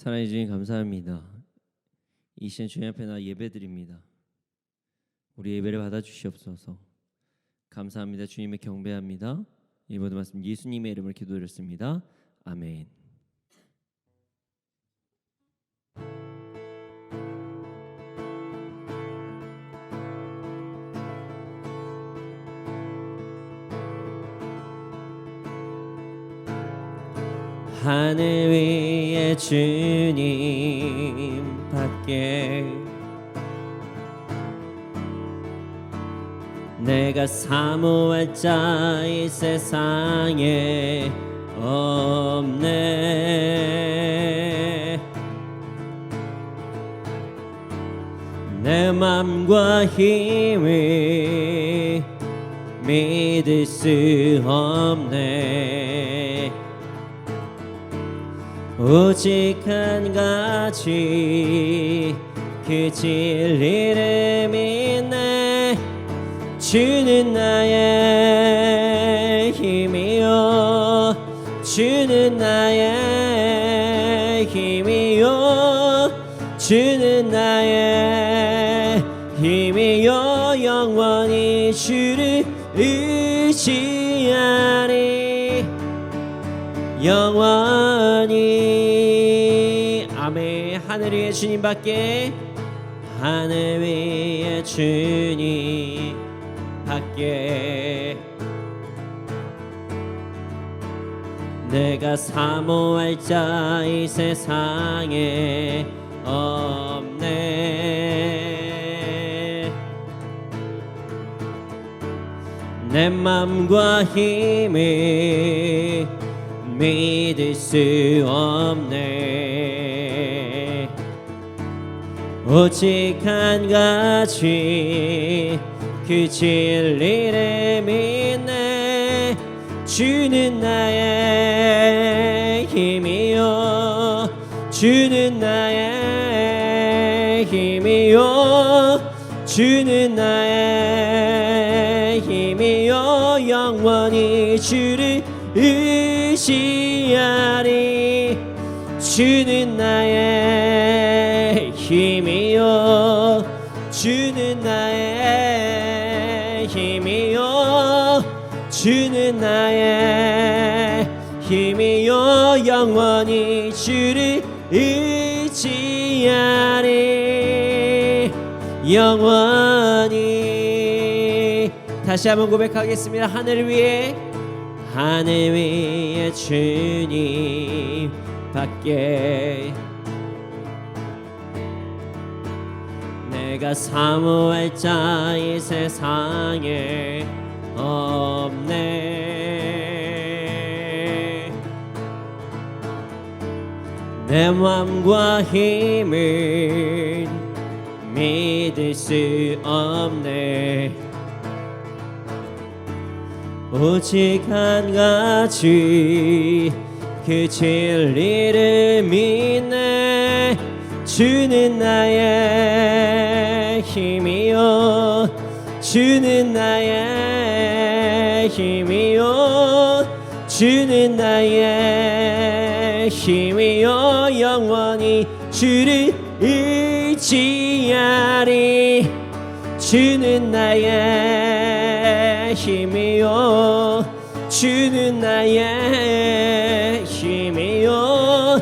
사랑해 주님 감사합니다. 이 시간 주님 앞에 나 예배드립니다. 우리 예배를 받아주시옵소서. 감사합니다. 주님을 경배합니다. 이 모든 말씀 예수님의 이름으로 기도드렸습니다. 아멘. 하늘 위에 주님 밖에 내가 사모할 자 이 세상에 없네. 내 맘과 힘이 믿을 수 없네. 오직 한 가지 그 진리를 믿네. 주는 나의 힘이요, 주는 나의 힘이요, 주는 나의 힘이요. 영원히 주를 의지하리, 영원히. 아멘. 하늘 위에 주님밖에, 하늘 위에 주님 밖에 내가 사모할 자 이 세상에 없네. 내 맘과 힘이 믿을 수 없네. 오직 한 가지 그 진리를 믿네. 주는 나의 힘이요, 주는 나의 힘이요, 주는 나의 힘이요. 영원히 주를 의지하리. 주는 나의 힘이요, 주는 나의 힘이요, 주는 나의 힘이요. 영원히 주를 의지하리, 영원히. 다시 한번 고백하겠습니다. 하늘 위에, 하늘 위에 주님 밖에 내가 사모할 자 이 세상에 없네. 내 맘과 힘을 믿을 수 없네. 오직 한 가지 그 진리를 믿네. 주는 나의 힘이요, 주는 나의 힘이요, 주는 나의 힘이요. 영원히 주를 의지하리. 주는 나의 힘이요, 주는 나의 힘이요,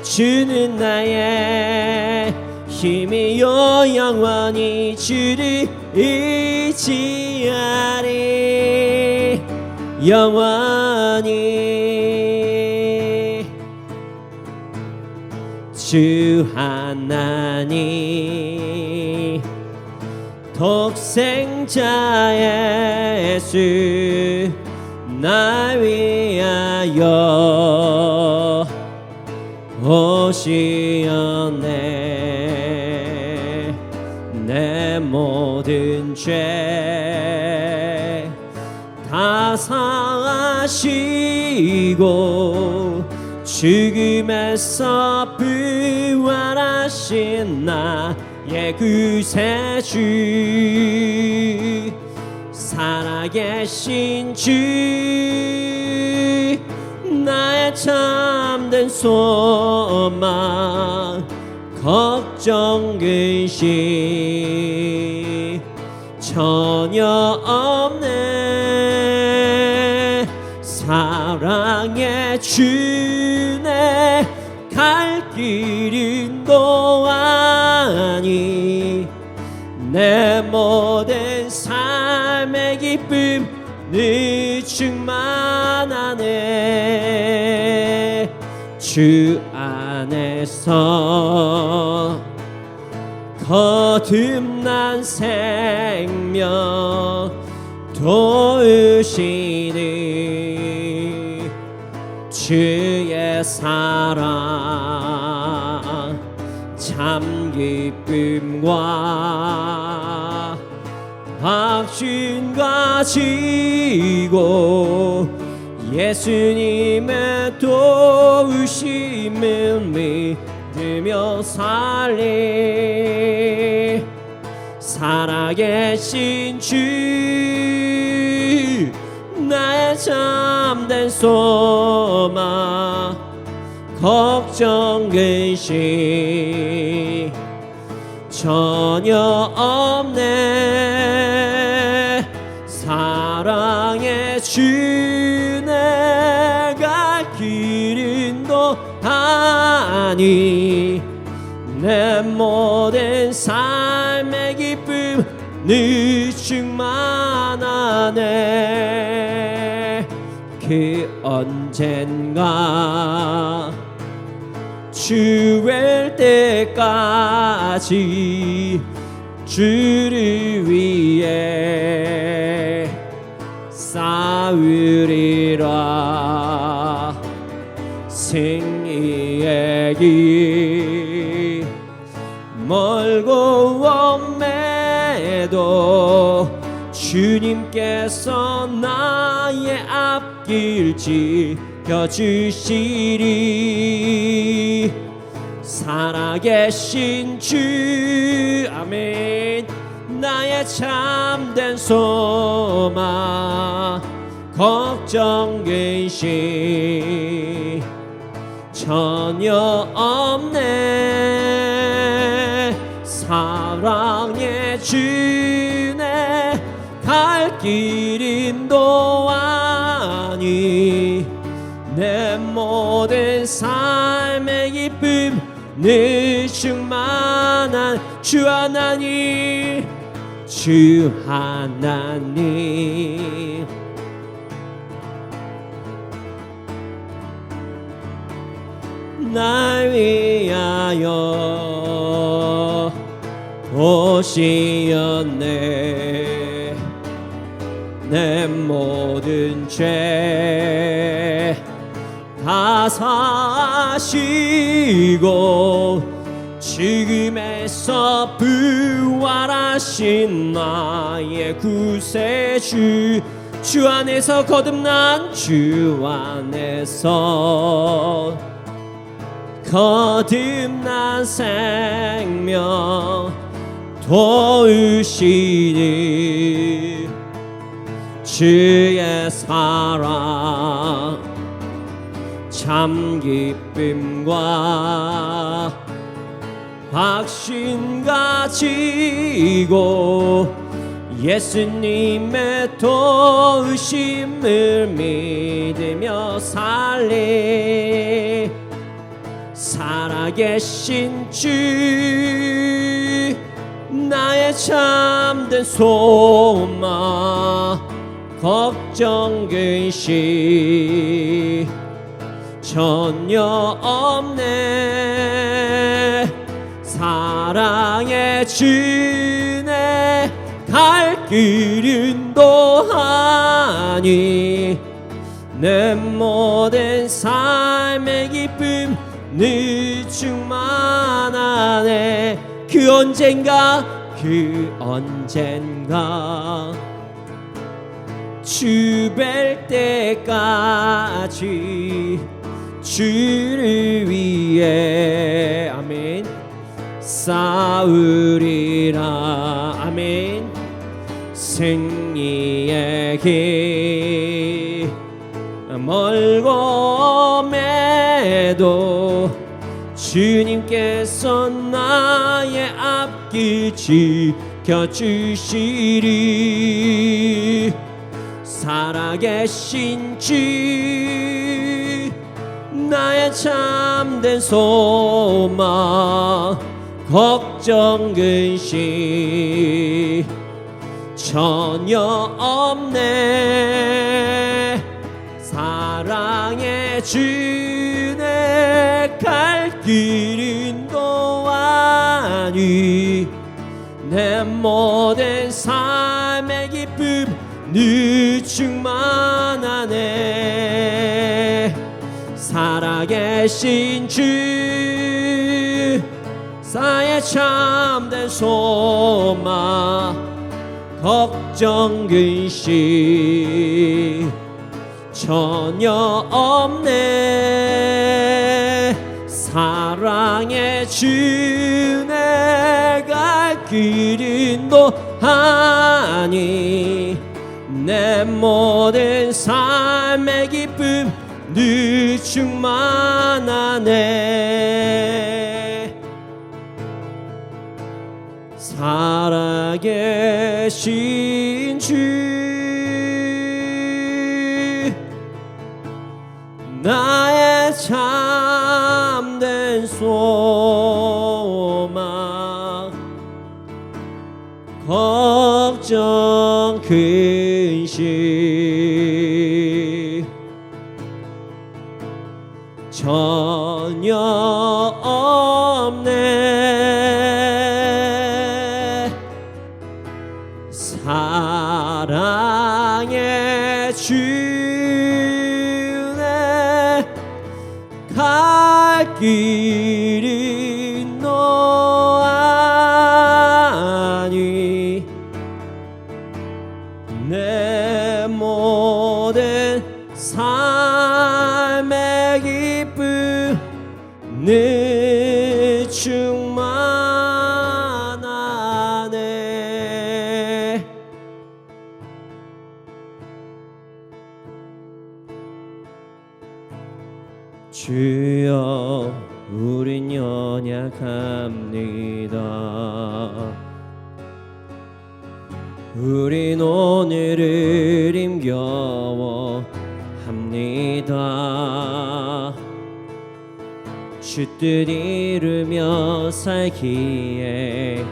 주는 나의 힘이요. 영원히 주를 의지하리, 영원히. 주 하나님 독생자 예수 날 위하여 오시었네. 내 모든 죄 다 사하시고 죽음에서 부활하신 나의 구세주, 살아계신 주, 나의 참된 참된 소망 걱정 근심 전혀 없네. 사랑의 주네 갈 길 인도하니 내 모든 삶의 기쁨 늘 충만하네. 주 안에서 거듭난 생명 도우시니 주의 사랑 참 기쁨과 확신 가지고 예수님의 도우심을 믿으며 살리. 살아계신 주 나의 참된 소망 걱정 근심 전혀 없네. 사랑의 주네 갈 길 인도하니 내 모든 삶의 기쁨 늘 충만하네. 그 언젠가 주일 때까지 주를 위해 싸우리라. 승리의 길 멀고 엄매도 주님께서 나의 앞길 지켜주시리. 살아계신 주 아멘 나의 참된 소망 걱정 근심 전혀 없네. 사랑의 주네 갈 길 인도하니 내 모든 삶의 기쁨 늘 충만한 주 하나님. 주 하나님 날 위하여 오시었네. 내 모든 죄 다 사시고 죽음에서 부활하신 나의 구세주. 주 안에서 거듭난 주 안에서 거듭난 생명 도우시니 주의 사랑 참 기쁨과 확신 가지고 예수님의 도우심을 믿으며 살리. 살아계신 주 나의 참된 소망 걱정 근심 전혀 없네. 사랑의 주네 갈 길 인도하니 내 모든 삶의 기쁨 늘 충만하네. 그 언젠가 주 뵐 때까지 주를 위해 아멘 싸우리라. 아멘. 승리의 길 멀고 때도 주님께서 나의 앞길 지켜주시리. 살아계신 주 나의 참된 소망, 걱정 근심 전혀 없네. 사랑의 주 내 갈 길 인도하니 내 모든 삶의 기쁨 늘 충만하네. 살아계신 주 나의 참된 소망, 걱정 근심 전혀 없네. 사랑의 주 내 갈 길 인도하니 내 모든 삶의 기쁨 늘 충만하네. 살아계신 주 나의 참된 소망, 걱정 근심 전혀 없네. 사랑의 주 내 갈 길 인도하니 내 모든 삶의 기쁨 늘 충만하네. 주여 우린 연약합니다. 우린 오늘을 힘겨워합니다. 주 뜻 이루며 살기에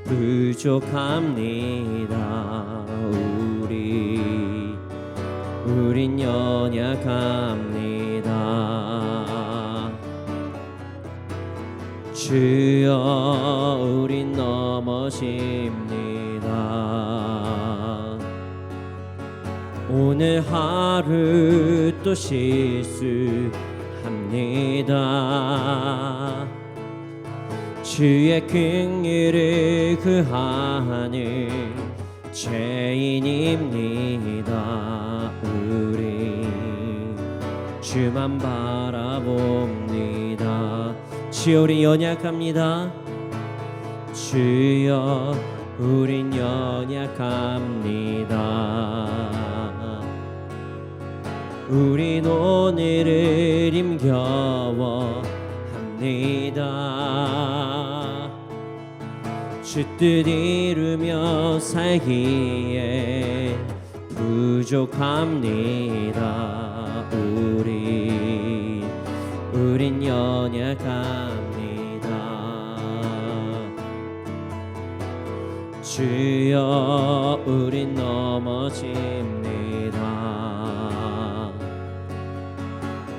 부족합니다. 우린 연약합니다. 주여 우린 넘어집니다. 오늘 하루 또 실수합니다. 주의 긍휼을 구하는 죄인입니다. 우리 주만 바라봅니다. 주여 우리 연약합니다. 주여 우린 연약합니다. 우린 오늘을 힘겨워합니다. 주 뜻 이루며 살기에 부족합니다. 우린 연약합니다. 주여 우린 넘어집니다.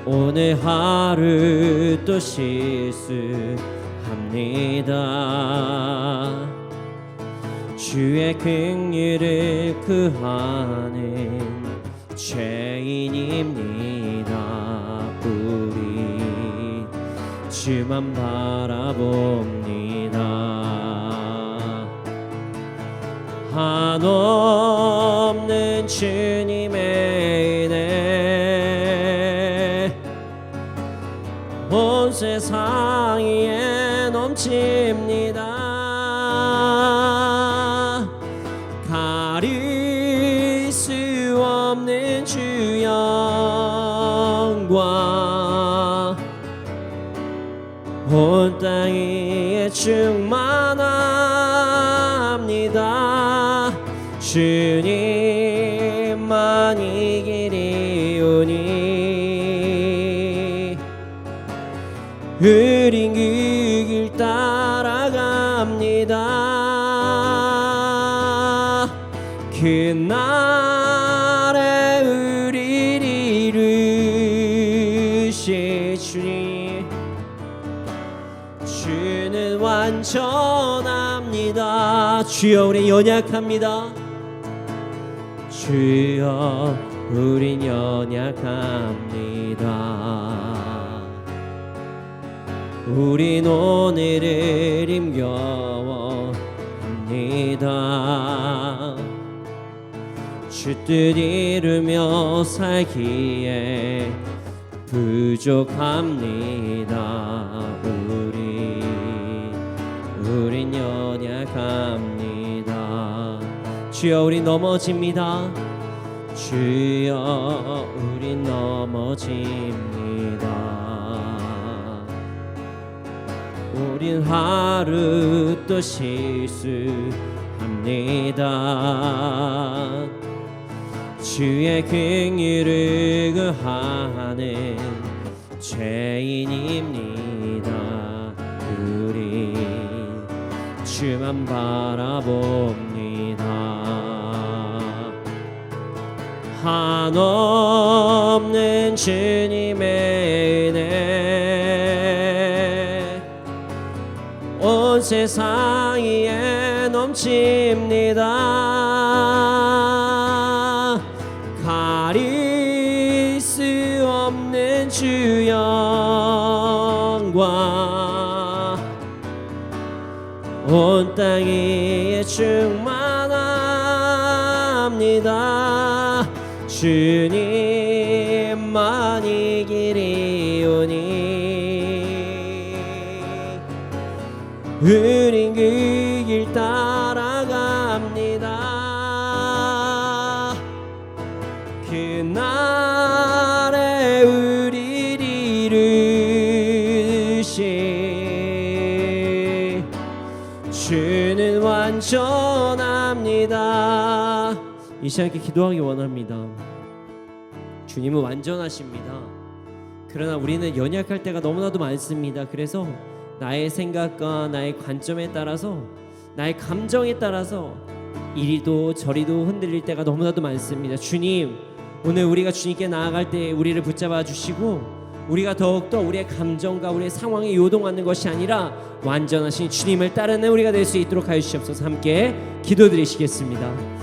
오늘 하루 또 실수합니다. 주의 긍휼을 구하는 죄인입니다. 우리 주만 바라봅니다. 한없는 주님의 은혜 온 세상 위에 넘칩니다. 가릴 수 없는 주 영광 온 땅에 충만합니다. 주님만이 길이오니 우린 그 길 따라갑니다. 그날에 우리를 이루실 주님, 주는 완전합니다. 주여 우리 연약합니다. 주여 우린 연약합니다. 우린 오늘을 힘겨워합니다. 주 뜻 이루며 살기에 부족합니다. 우린 연약합니다. 주여 우린 넘어집니다. 주여 우린 넘어집니다. 우린 하루 또 실수합니다. 주의 긍휼을 구하는 죄인입니다. 우리 주만 바라봅니다. 한없는 주님의 은혜 온 세상 위에 넘칩니다. 가릴 수 없는 주 영광 온 땅에 충만합니다. 주님만이 길이오니 우린 그 길 따라갑니다. 그날에 우리를 이루실 주는 완전합니다. 이 시간에 기도하기 원합니다. 주님은 완전하십니다. 그러나 우리는 연약할 때가 너무나도 많습니다. 그래서 나의 생각과 나의 관점에 따라서 나의 감정에 따라서 이리도 저리도 흔들릴 때가 너무나도 많습니다. 주님, 오늘 우리가 주님께 나아갈 때 우리를 붙잡아 주시고 우리가 더욱더 우리의 감정과 우리의 상황에 요동하는 것이 아니라 완전하신 주님을 따르는 우리가 될 수 있도록 하여 주시옵소서. 함께 기도드리시겠습니다.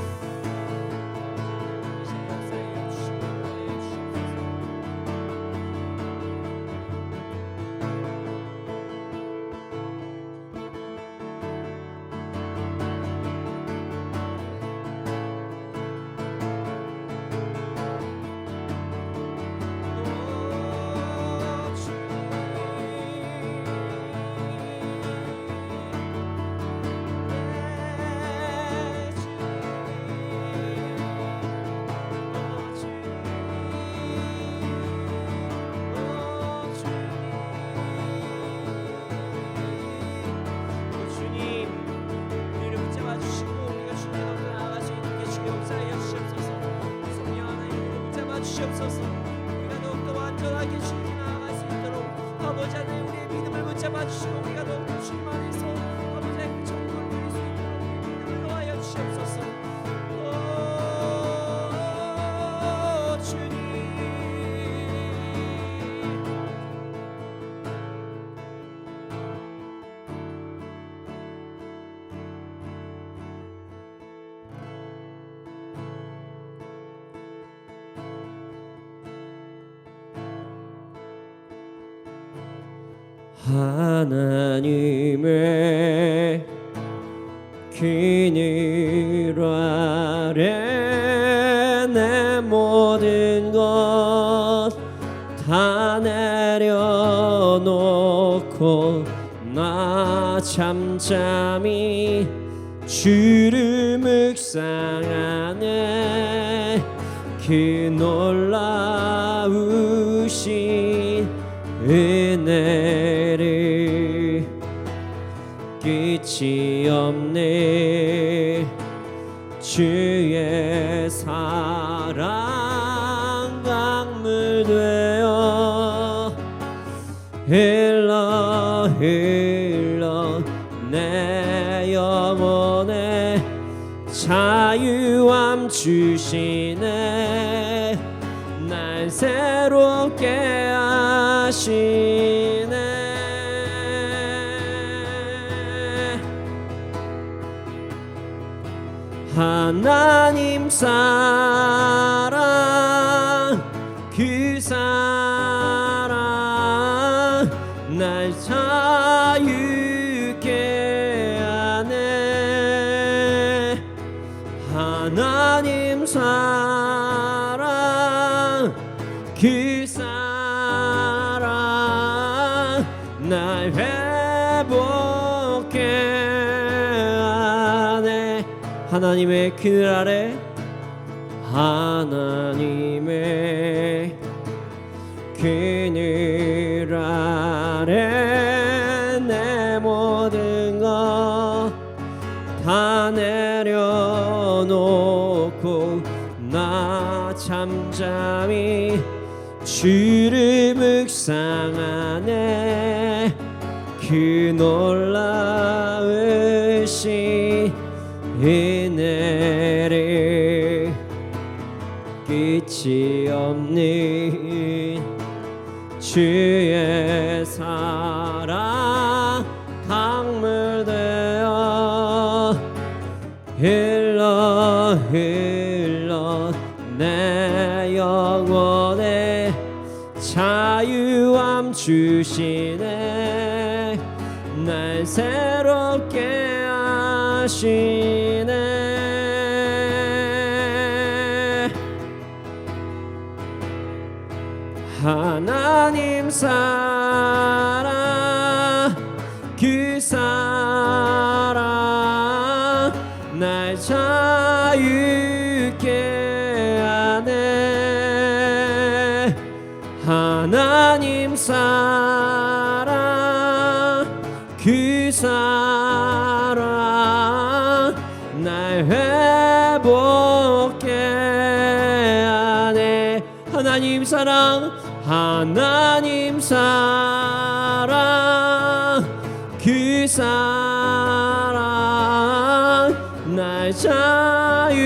주시옵소서. 우리가 더욱더 완전하게 주님 나아갈 수 있도록 아버지 하나님 우리의 믿음을 붙잡아 주시고 우리가 더욱더 주님 안에서 아버지 하나님 정복을 누릴 수 있도록 믿음을 더하여 주시옵소서. 주님 하나님의 그늘 아래 내 모든 것 다 내려놓고 나 잠잠히 주를 묵상하네. 그 놀라우신 은혜를 끝이 없네. 주의 사랑 강물 되어 흘러 흘러 내 영혼에 자유함 주시네. 날 새롭게 하시네. 하나님 사랑 그 사랑 날 자유케 하네. 하나님 사랑 그 사랑 날 회복케 하네. 하나님의 그늘 아래 하나님의 그늘 아래 내 모든 것 다 내려놓고 나 잠잠히 주를 묵상하네. 그 놀라우신 은혜를 끝이 없는 주의 사랑 강물 되어 흘러 흘러 내 영혼에 자유함 주시네. 날 새롭게 하시네. 하나님 사랑 그 사랑 날 자유케 하네. 하나님 사랑 그 사랑 날 회복케 하네. 하나님 사랑 하나님 사랑 그 사랑 날 자유케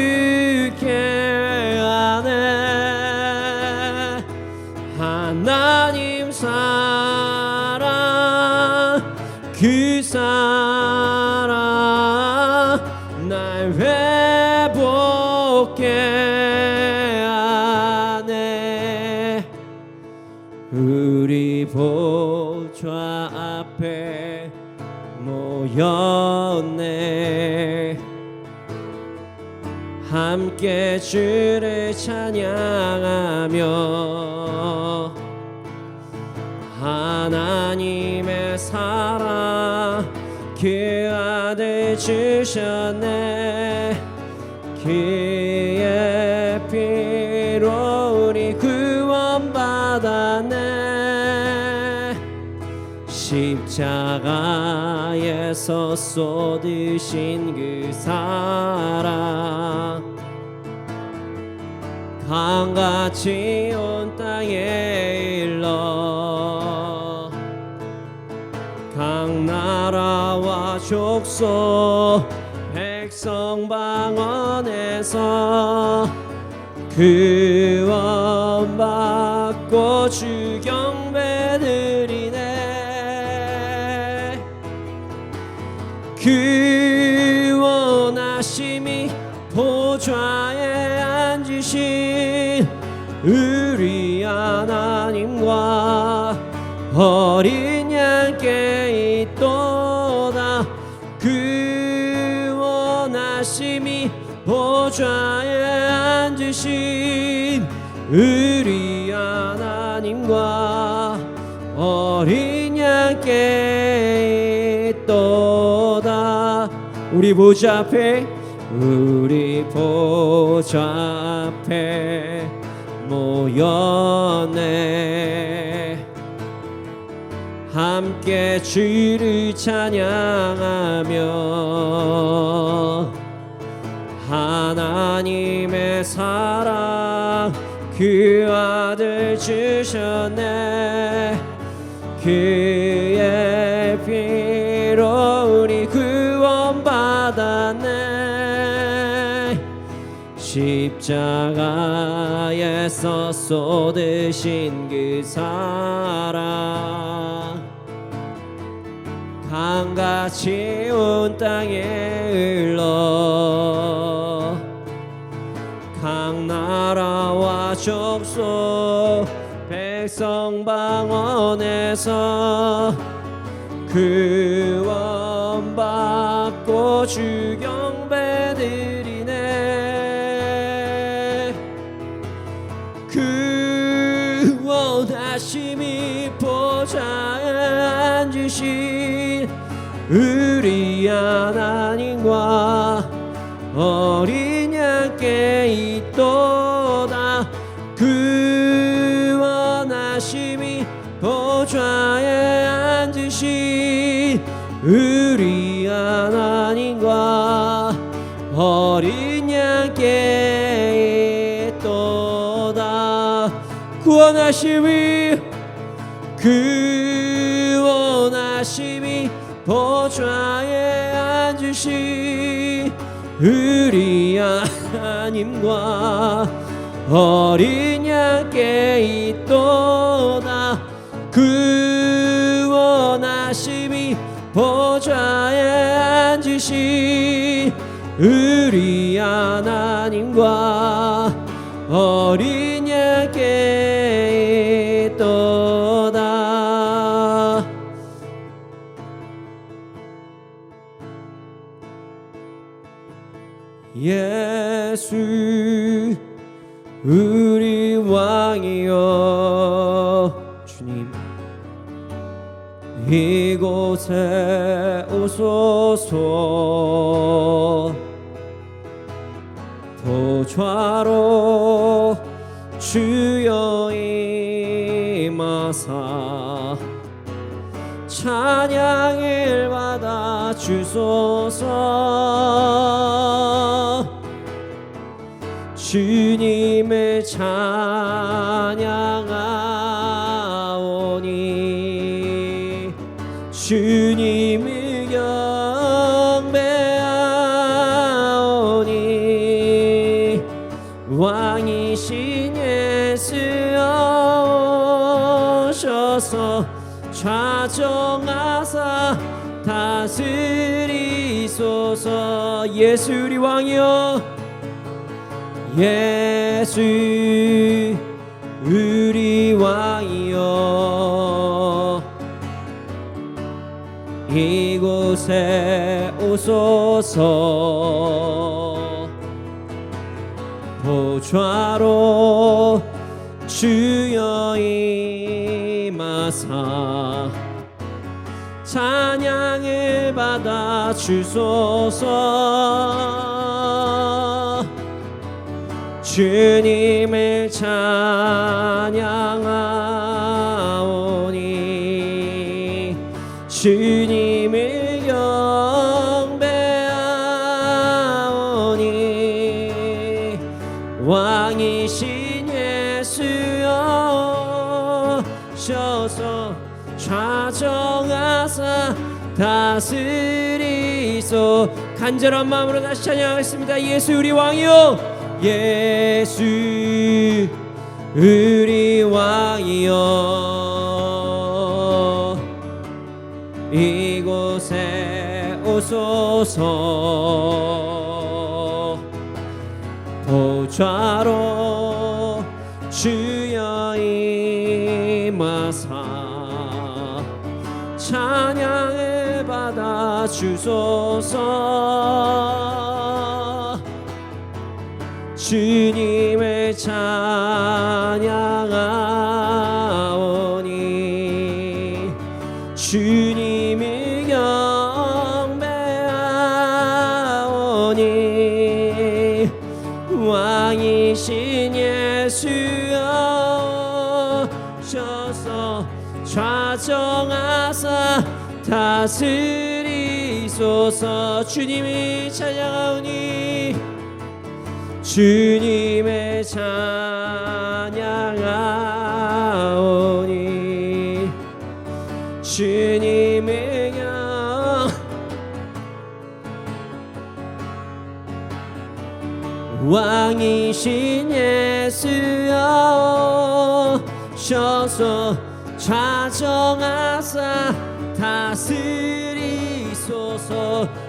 하네. 하나님 사랑 그 사랑 날 회복케 하네. 우리 보좌 앞에 모였네. 함께 주를 찬양하며 하나님의 사랑 그 아들 주셨네. 그의 피로 우리 구원받았네. 십자가에서 쏟으신 그 사랑 강같이 온 땅에 일러 각 나라와 족속 백성 방언에서 구원받고 주 경배드리네. 구원하심이 보좌에 앉으신 우리 하나님과 어린 양께 있도다. 구원하심이 보좌에 앉으신 우리 하나님과 어린 양께 있도다. 우리 보좌 앞에 모였네. 함께 주를 찬양하며 하나님의 사랑 그 아들 주셨네. 그의 피로 우리 구원받았네. 십자가에서 쏟으신 그 사랑 강같이 온 땅에 흘러 각 나라와 족속 백성 방언에서 구원받고 주 경배드리네. 구원하심이 보좌에 앉으신 우리 하나님과 어린 양께 있도다. 구원하심이 보좌에 앉으신 우리 하나님과 어린 양께 있도다. 구원하심이 보좌에 앉으신 우리 하나님과 어린 양께 있도다. 구원하심이 보좌에 앉으신 우리 하나님과 어린 양께 있도다. 예수 우리 왕이여 주님 이곳에 오소서. 보좌로 주여 임하사 찬양을 받아 주소서. 주님을 찬양하오니 주님을 경배하오니 왕이신 예수 오셔서 좌정하사 다스리소서. 예수 우리 왕이여 예수 우리 왕이여 이곳에 오소서. 보좌로 주여 임하사 찬양을 받아 주소서. 주님을 찬양하오니 주님을 경배하오니 왕이신 예수 오셔서 좌정하사 다스리소. 간절한 마음으로 다시 찬양하겠습니다. 예수 우리 왕이요 예수 우리 왕이여 이곳에 오소서. 보좌로 주여 임하사 찬양을 받아 주소서. 주님을 찬양하오니 주님을 경배하오니 왕이신 예수 오셔서 좌정하사 다스리소서. 주님이 찬양하오니 주님의 찬양하오니 주님의 왕이신 예수여 오셔서 좌정하사 다스리소서.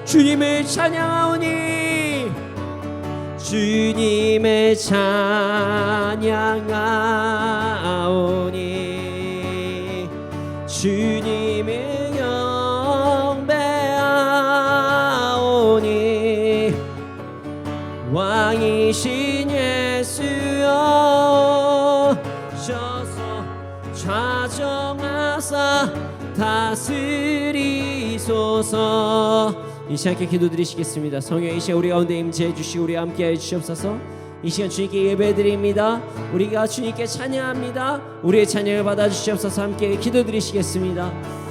주님을 찬양하오니 주님의 찬양하오니 주님의 경배하오니 왕이신 예수여 오셔서 좌정하사 다스리소서. 이 시간에 기도드리시겠습니다. 성령의 이 시간 우리 가운데 임재해 주시고 우리 함께해 주시옵소서. 이 시간 주님께 예배드립니다. 우리가 주님께 찬양합니다. 우리의 찬양을 받아주시옵소서. 함께 기도드리시겠습니다.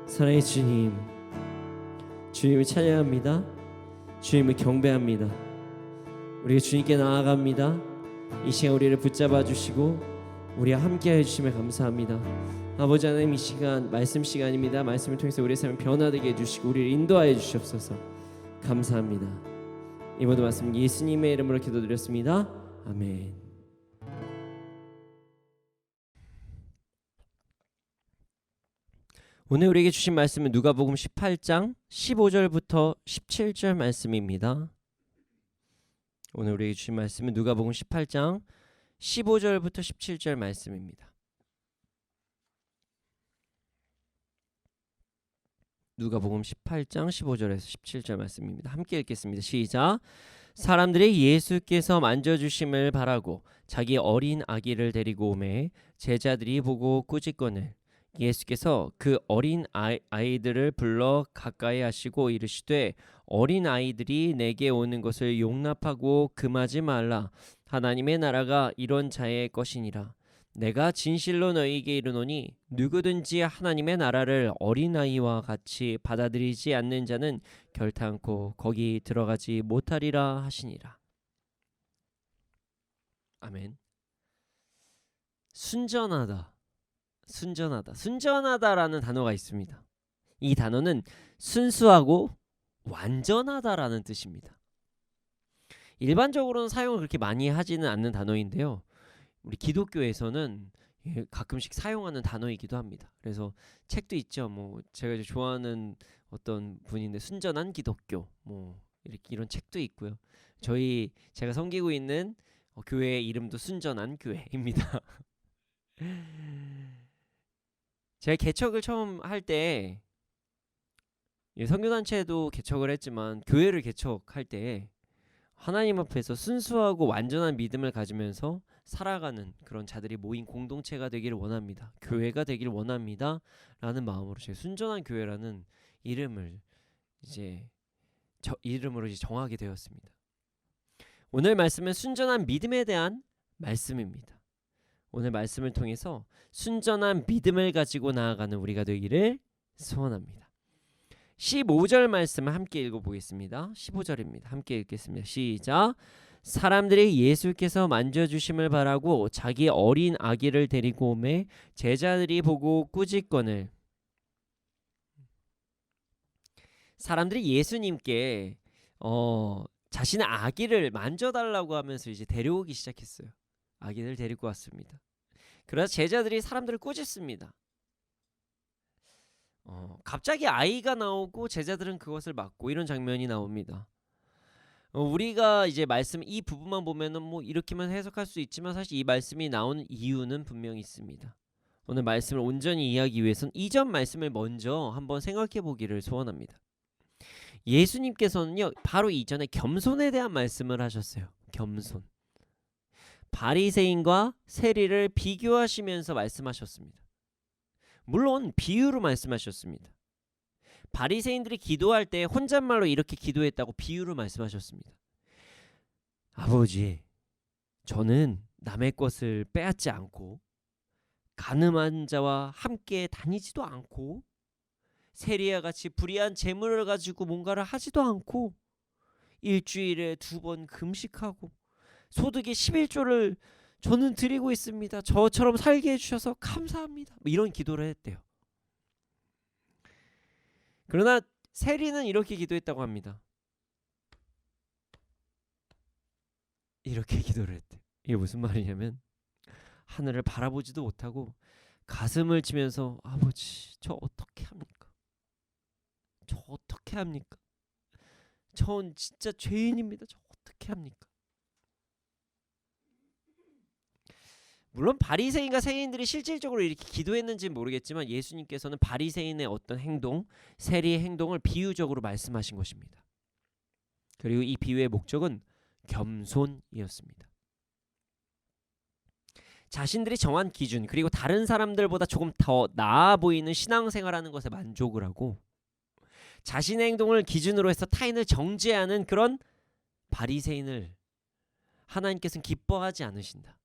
사랑의 주님, 주님을 찬양합니다. 주님을 경배합니다. 우리가 주님께 나아갑니다. 이 시간 우리를 붙잡아 주시고 우리와 함께해 주심에 감사합니다. 아버지 하나님, 이 시간 말씀 시간입니다. 말씀을 통해서 우리의 삶을 변화되게 해주시고 우리를 인도하여 주시옵소서. 감사합니다. 이 모든 말씀 예수님의 이름으로 기도드렸습니다. 아멘. 오늘 우리에게 주신 말씀은 누가복음 18장 15절부터 17절 말씀입니다. 오늘 우리에게 주신 말씀은 누가복음 18장 15절부터 17절 말씀입니다. 누가복음 18장 15절에서 17절 말씀입니다. 함께 읽겠습니다. 시작. 사람들이 예수께서 만져주심을 바라고 자기 어린 아기를 데리고 오매 제자들이 보고 꾸짖거늘 예수께서 그 어린 아이들을 불러 가까이 하시고 이르시되 어린 아이들이 내게 오는 것을 용납하고 금하지 말라. 하나님의 나라가 이런 자의 것이니라. 내가 진실로 너희에게 이르노니 누구든지 하나님의 나라를 어린아이와 같이 받아들이지 않는 자는 결탄코 거기 들어가지 못하리라 하시니라. 아멘. 순전하다라는 단어가 있습니다. 이 단어는 순수하고 완전하다라는 뜻입니다. 일반적으로는 사용을 그렇게 많이 하지는 않는 단어인데요. 우리 기독교에서는 가끔씩 사용하는 단어이기도 합니다. 그래서 책도 있죠. 뭐 제가 좋아하는 어떤 분인데 순전한 기독교 뭐 이런 책도 있고요. 제가 섬기고 있는 교회의 이름도 순전한 교회입니다. 제가 개척을 처음 할 때 선교단체도 개척을 했지만 교회를 개척할 때 하나님 앞에서 순수하고 완전한 믿음을 가지면서 살아가는 그런 자들이 모인 공동체가 되기를 원합니다. 교회가 되기를 원합니다. 라는 마음으로 제가 순전한 교회라는 이름을 이름으로 정하게 되었습니다. 오늘 말씀은 순전한 믿음에 대한 말씀입니다. 오늘 말씀을 통해서 순전한 믿음을 가지고 나아가는 우리가 되기를 소원합니다. 15절 말씀을 함께 읽어보겠습니다. 15절입니다. 함께 읽겠습니다. 시작. 사람들이 예수께서 만져주심을 바라고 자기 어린 아기를 데리고 오매 제자들이 보고 꾸짖거늘. 사람들이 예수님께 자신의 아기를 만져달라고 하면서 이제 데려오기 시작했어요. 아기를 데리고 왔습니다. 그래서 제자들이 사람들을 꾸짖습니다. 갑자기 아이가 나오고 제자들은 그것을 막고 이런 장면이 나옵니다. 우리가 이제 말씀 이 부분만 보면은 뭐 이렇게만 해석할 수 있지만 사실 이 말씀이 나오는 이유는 분명히 있습니다. 오늘 말씀을 온전히 이해하기 위해서는 이전 말씀을 먼저 한번 생각해 보기를 소원합니다. 예수님께서는요 바로 이전에 겸손에 대한 말씀을 하셨어요. 겸손. 바리새인과 세리를 비교하시면서 말씀하셨습니다. 물론 비유로 말씀하셨습니다. 바리새인들이 기도할 때 혼잣말로 이렇게 기도했다고 비유로 말씀하셨습니다. 아버지, 저는 남의 것을 빼앗지 않고 가늠한 자와 함께 다니지도 않고 세리와 같이 불의한 재물을 가지고 뭔가를 하지도 않고 일주일에 2번 금식하고 소득의 11조를 저는 드리고 있습니다. 저처럼 살게 해주셔서 감사합니다. 뭐 이런 기도를 했대요. 그러나 세리는 이렇게 기도했다고 합니다. 이렇게 기도를 했대요. 이게 무슨 말이냐면 하늘을 바라보지도 못하고 가슴을 치면서 아버지 저 어떻게 합니까? 저 어떻게 합니까? 전 진짜 죄인입니다. 저 어떻게 합니까? 물론 바리새인과 세리인들이 실질적으로 이렇게 기도했는지는 모르겠지만 예수님께서는 바리새인의 어떤 행동, 세리의 행동을 비유적으로 말씀하신 것입니다. 그리고 이 비유의 목적은 겸손이었습니다. 자신들이 정한 기준 그리고 다른 사람들보다 조금 더 나아 보이는 신앙생활하는 것에 만족을 하고 자신의 행동을 기준으로 해서 타인을 정죄하는 그런 바리새인을 하나님께서는 기뻐하지 않으신다.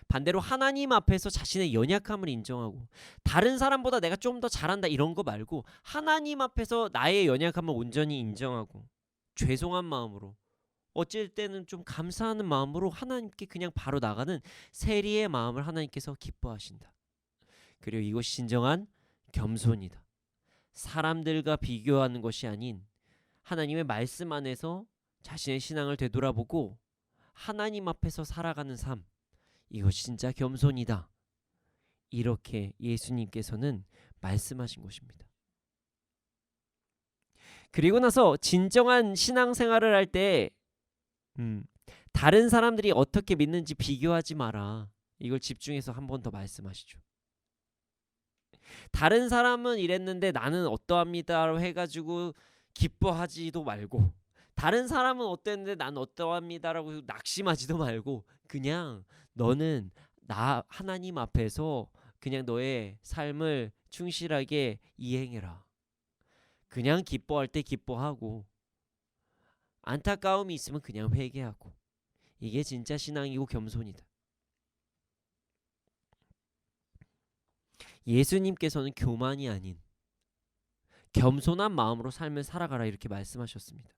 반대로 하나님 앞에서 자신의 연약함을 인정하고 다른 사람보다 내가 좀 더 잘한다 이런 거 말고 하나님 앞에서 나의 연약함을 온전히 인정하고 죄송한 마음으로 어쩔 때는 좀 감사하는 마음으로 하나님께 그냥 바로 나가는 세리의 마음을 하나님께서 기뻐하신다. 그리고 이것이 진정한 겸손이다. 사람들과 비교하는 것이 아닌 하나님의 말씀 안에서 자신의 신앙을 되돌아보고 하나님 앞에서 살아가는 삶, 이것이 진짜 겸손이다. 이렇게 예수님께서는 말씀하신 것입니다. 그리고 나서 진정한 신앙생활을 할 때 다른 사람들이 어떻게 믿는지 비교하지 마라. 이걸 집중해서 한 번 더 말씀하시죠. 다른 사람은 이랬는데 나는 어떠합니다라고 해가지고 기뻐하지도 말고 다른 사람은 어땠는데 난 어떠합니다라고 낙심하지도 말고 그냥 너는 나 하나님 앞에서 그냥 너의 삶을 충실하게 이행해라. 그냥 기뻐할 때 기뻐하고 안타까움이 있으면 그냥 회개하고 이게 진짜 신앙이고 겸손이다. 예수님께서는 교만이 아닌 겸손한 마음으로 삶을 살아가라 이렇게 말씀하셨습니다.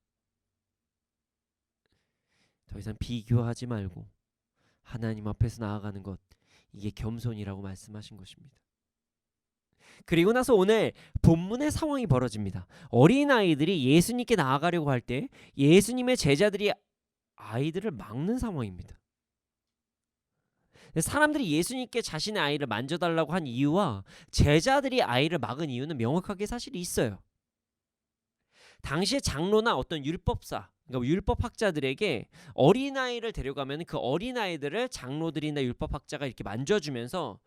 더 이상 비교하지 말고 하나님 앞에서 나아가는 것, 이게 겸손이라고 말씀하신 것입니다. 그리고 나서 오늘 본문의 상황이 벌어집니다. 어린아이들이 예수님께 나아가려고 할 때 예수님의 제자들이 아이들을 막는 상황입니다. 사람들이 예수님께 자신의 아이를 만져달라고 한 이유와 제자들이 아이를 막은 이유는 명확하게 사실 있어요. 당시의 장로나 어떤 율법사, 그러니까 율법학자들에게 어린아이를 데려가면 그 어린아이들을 장로들이나 율법학자가 이렇게 만져주면서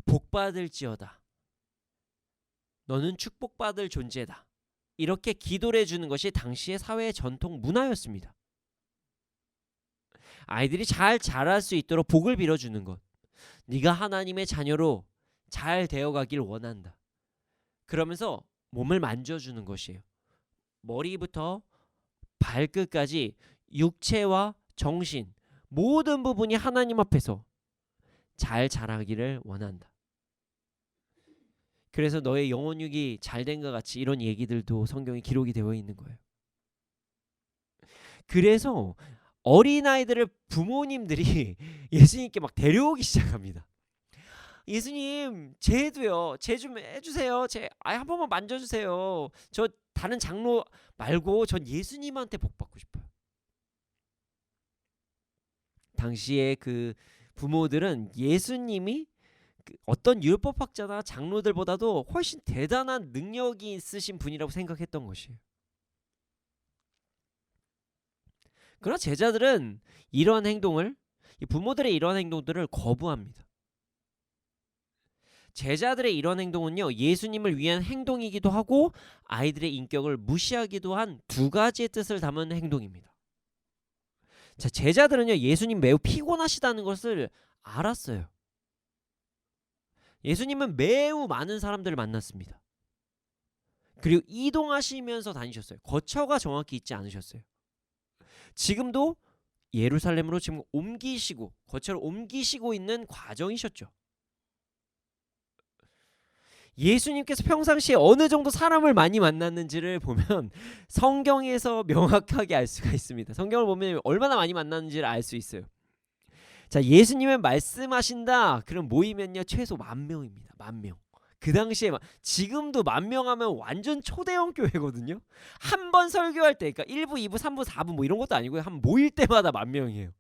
복받을지어다. 너는 축복받을 존재다. 이렇게 기도를 해주는 것이 당시의 사회의 전통 문화였습니다. 아이들이 잘 자랄 수 있도록 복을 빌어주는 것. 네가 하나님의 자녀로 잘 되어가길 원한다. 그러면서 몸을 만져주는 것이에요. 머리부터 발끝까지 육체와 정신 모든 부분이 하나님 앞에서 잘 자라기를 원한다. 그래서 너의 영혼육이 잘된것 같이 이런 얘기들도 성경에 기록이 되어 있는 거예요. 그래서 어린아이들을 부모님들이 예수님께 막 데려오기 시작합니다. 예수님, 쟤도요. 쟤 좀 해주세요. 쟤 한 번만 만져주세요. 저 다른 장로 말고 전 예수님한테 복 받고 싶어요. 당시에 그 부모들은 예수님이 어떤 율법학자나 장로들보다도 훨씬 대단한 능력이 있으신 분이라고 생각했던 것이에요. 그러나 제자들은 이러한 행동을, 부모들의 이러한 행동들을 거부합니다. 제자들의 이런 행동은요, 예수님을 위한 행동이기도 하고 아이들의 인격을 무시하기도 한 두 가지의 뜻을 담은 행동입니다. 자, 제자들은요, 예수님 매우 피곤하시다는 것을 알았어요. 예수님은 매우 많은 사람들을 만났습니다. 그리고 이동하시면서 다니셨어요. 거처가 정확히 있지 않으셨어요. 지금도 예루살렘으로 지금 옮기시고 거처를 옮기시고 있는 과정이셨죠. 예수님께서 평상시에 어느 정도 사람을 많이 만났는지를 보면 성경에서 명확하게 알 수가 있습니다. 성경을 보면 얼마나 많이 만났는지를 알 수 있어요. 자, 예수님은 말씀하신다. 그럼 모이면요 최소 10,000명입니다. 10,000명. 그 당시에 지금도 10,000명 하면 완전 초대형 교회거든요. 한 번 설교할 때, 그러니까 1부, 2부, 3부, 4부 뭐 이런 것도 아니고요. 한 모일 때마다 10,000명이에요.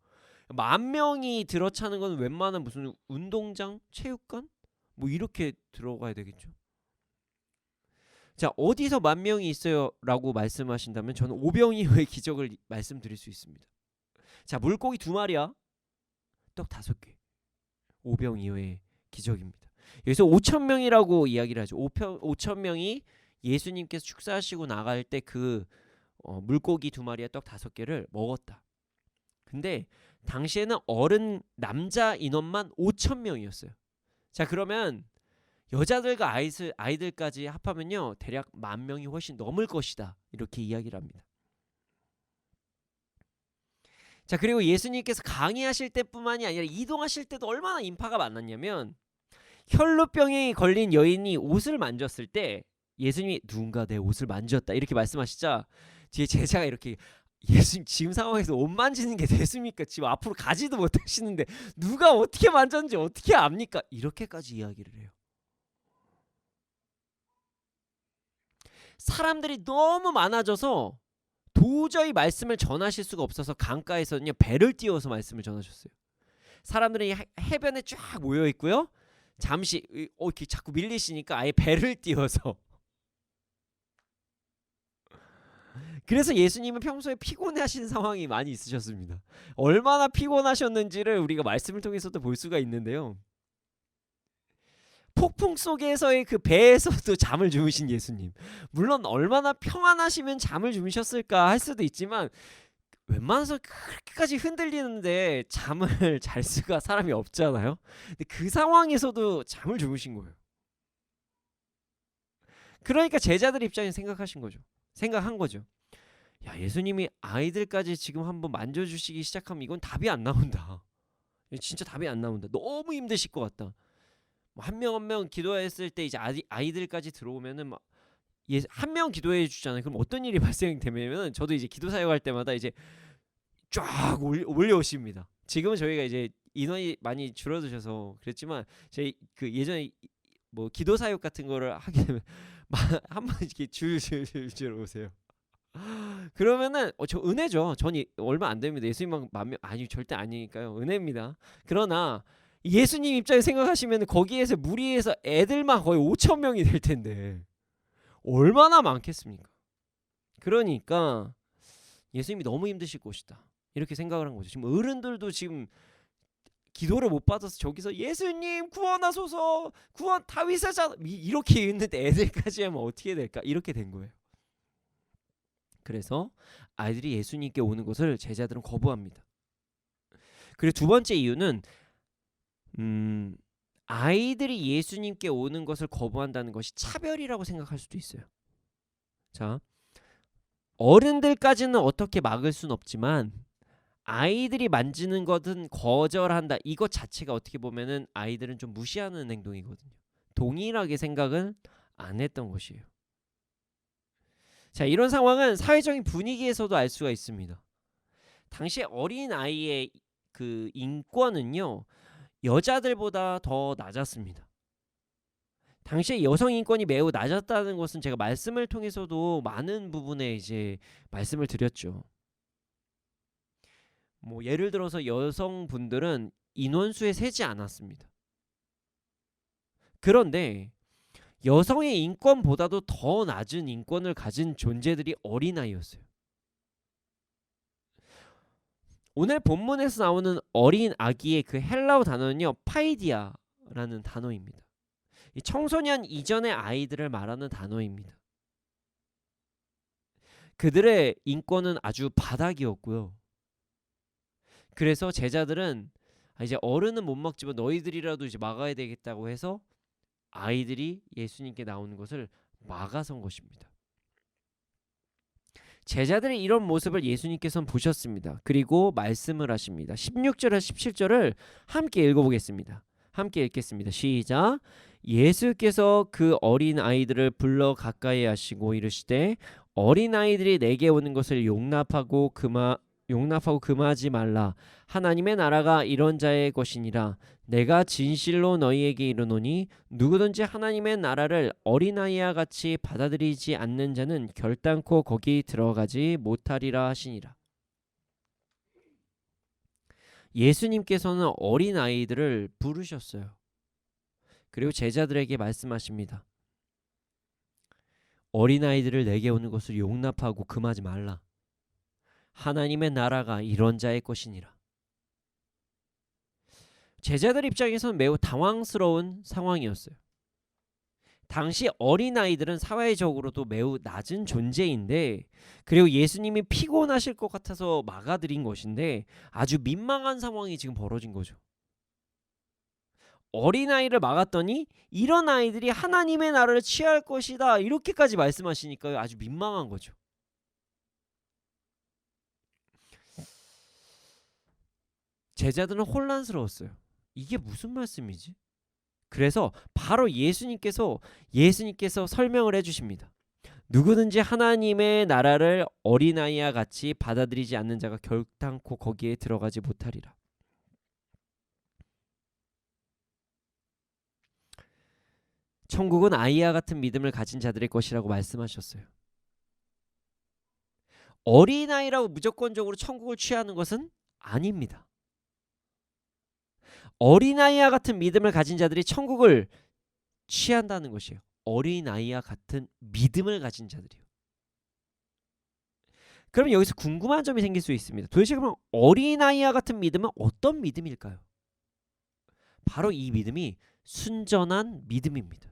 10,000명이 들어차는 건 웬만한 무슨 운동장, 체육관 뭐 이렇게 들어가야 되겠죠. 자, 어디서 10,000명이 있어요? 라고 말씀하신다면 저는 오병이어의 기적을 말씀드릴 수 있습니다. 자, 물고기 2마리야. 떡 5개. 오병이어의 기적입니다. 여기서 5,000명이라고 이야기를 하죠. 5,000명이 예수님께서 축사하시고 나갈 때 그 물고기 2마리에 떡 5개를 먹었다. 근데 당시에는 어른 남자 인원만 5,000명이었어요. 자, 그러면 여자들과 아이들까지 합하면요 대략 10,000명이 훨씬 넘을 것이다, 이렇게 이야기를 합니다. 자, 그리고 예수님께서 강의하실 때뿐만이 아니라 이동하실 때도 얼마나 인파가 많았냐면 혈루병에 걸린 여인이 옷을 만졌을 때 예수님이 누군가 내 옷을 만졌다 이렇게 말씀하시자 뒤에 제자가 이렇게, 예수님 지금 상황에서 옷 만지는 게 됐습니까? 지금 앞으로 가지도 못하시는데 누가 어떻게 만졌는지 어떻게 압니까? 이렇게까지 이야기를 해요. 사람들이 너무 많아져서 도저히 말씀을 전하실 수가 없어서 강가에서는요 배를 띄워서 말씀을 전하셨어요. 사람들이 해변에 쫙 모여 있고요. 잠시 이렇게 자꾸 밀리시니까 아예 배를 띄워서. 그래서 예수님은 평소에 피곤하신 상황이 많이 있으셨습니다. 얼마나 피곤하셨는지를 우리가 말씀을 통해서도 볼 수가 있는데요. 폭풍 속에서의 그 배에서도 잠을 주무신 예수님. 물론 얼마나 평안하시면 잠을 주무셨을까 할 수도 있지만 웬만해서 그렇게까지 흔들리는데 잠을 잘 수가 사람이 없잖아요. 근데 그 상황에서도 잠을 주무신 거예요. 그러니까 제자들 입장에서 생각한 거죠. 야, 예수님이 아이들까지 지금 한번 만져주시기 시작하면 이건 답이 안 나온다. 진짜 답이 안 나온다. 너무 힘드실 것 같다. 한 명 한 명 기도했을 때 이제 아이들까지 들어오면은 막 한 명 기도해 주잖아요. 그럼 어떤 일이 발생되면 저도 이제 기도 사역할 때마다 이제 쫙 올려오십니다. 지금은 저희가 이제 인원이 많이 줄어드셔서 그랬지만 저희 그 예전에 뭐 기도 사역 같은 거를 하게 되면 한 번 이렇게 줄 오세요. 그러면은 저 은혜죠. 전 얼마 안 됩니다. 예수님만 10,000명 아니 절대 아니니까요. 은혜입니다. 그러나 예수님 입장에 생각하시면 거기에서 무리에서 애들만 거의 5,000명이 될 텐데 얼마나 많겠습니까? 그러니까 예수님이 너무 힘드실 것이다 이렇게 생각을 한 거죠. 지금 어른들도 지금 기도를 못 받아서 저기서 예수님 구원하소서, 구원 다윗의 자 이렇게 있는데 애들까지 하면 어떻게 될까, 이렇게 된 거예요. 그래서 아이들이 예수님께 오는 것을 제자들은 거부합니다. 그리고 두 번째 이유는 아이들이 예수님께 오는 것을 거부한다는 것이 차별이라고 생각할 수도 있어요. 자, 어른들까지는 어떻게 막을 순 없지만 아이들이 만지는 것은 거절한다. 이것 자체가 어떻게 보면은 아이들은 좀 무시하는 행동이거든요. 동일하게 생각은 안 했던 것이에요. 자, 이런 상황은 사회적인 분위기에서도 알 수가 있습니다. 당시 어린 아이의 그 인권은요, 여자들보다 더 낮았습니다. 당시에 여성 인권이 매우 낮았다는 것은 제가 말씀을 통해서도 많은 부분에 이제 말씀을 드렸죠. 뭐 예를 들어서 여성분들은 인원수에 세지 않았습니다. 그런데 여성의 인권보다도 더 낮은 인권을 가진 존재들이 어린아이였어요. 오늘 본문에서 나오는 어린 아기의 그 헬라어 단어는요, 파이디아라는 단어입니다. 이 청소년 이전의 아이들을 말하는 단어입니다. 그들의 인권은 아주 바닥이었고요. 그래서 제자들은 이제 어른은 못 먹지만 너희들이라도 이제 막아야 되겠다고 해서 아이들이 예수님께 나오는 것을 막아선 것입니다. 제자들의 이런 모습을 예수님께서는 보셨습니다. 그리고 말씀을 하십니다. 16절과 17절을 함께 읽어보겠습니다. 함께 읽겠습니다. 시작. 예수께서 그 어린 아이들을 불러 가까이 하시고 이르시되 어린 아이들이 내게 오는 것을 용납하고 금하지 말라. 하나님의 나라가 이런 자의 것이니라. 내가 진실로 너희에게 이르노니 누구든지 하나님의 나라를 어린아이와 같이 받아들이지 않는 자는 결단코 거기 들어가지 못하리라 하시니라. 예수님께서는 어린아이들을 부르셨어요. 그리고 제자들에게 말씀하십니다. 어린아이들을 내게 오는 것을 용납하고 금하지 말라. 하나님의 나라가 이런 자의 것이니라. 제자들 입장에서는 매우 당황스러운 상황이었어요. 당시 어린아이들은 사회적으로도 매우 낮은 존재인데, 그리고 예수님이 피곤하실 것 같아서 막아드린 것인데 아주 민망한 상황이 지금 벌어진 거죠. 어린아이를 막았더니 이런 아이들이 하나님의 나라를 취할 것이다, 이렇게까지 말씀하시니까 아주 민망한 거죠. 제자들은 혼란스러웠어요. 이게 무슨 말씀이지? 그래서 바로 예수님께서 설명을 해주십니다. 누구든지 하나님의 나라를 어린아이와 같이 받아들이지 않는 자가 결단코 거기에 들어가지 못하리라. 천국은 아이와 같은 믿음을 가진 자들의 것이라고 말씀하셨어요. 어린아이라고 무조건적으로 천국을 취하는 것은 아닙니다. 어린아이와 같은 믿음을 가진 자들이 천국을 취한다는 것이에요. 어린아이와 같은 믿음을 가진 자들이요. 그럼 여기서 궁금한 점이 생길 수 있습니다. 도대체 그럼 어린아이와 같은 믿음은 어떤 믿음일까요? 바로 이 믿음이 순전한 믿음입니다.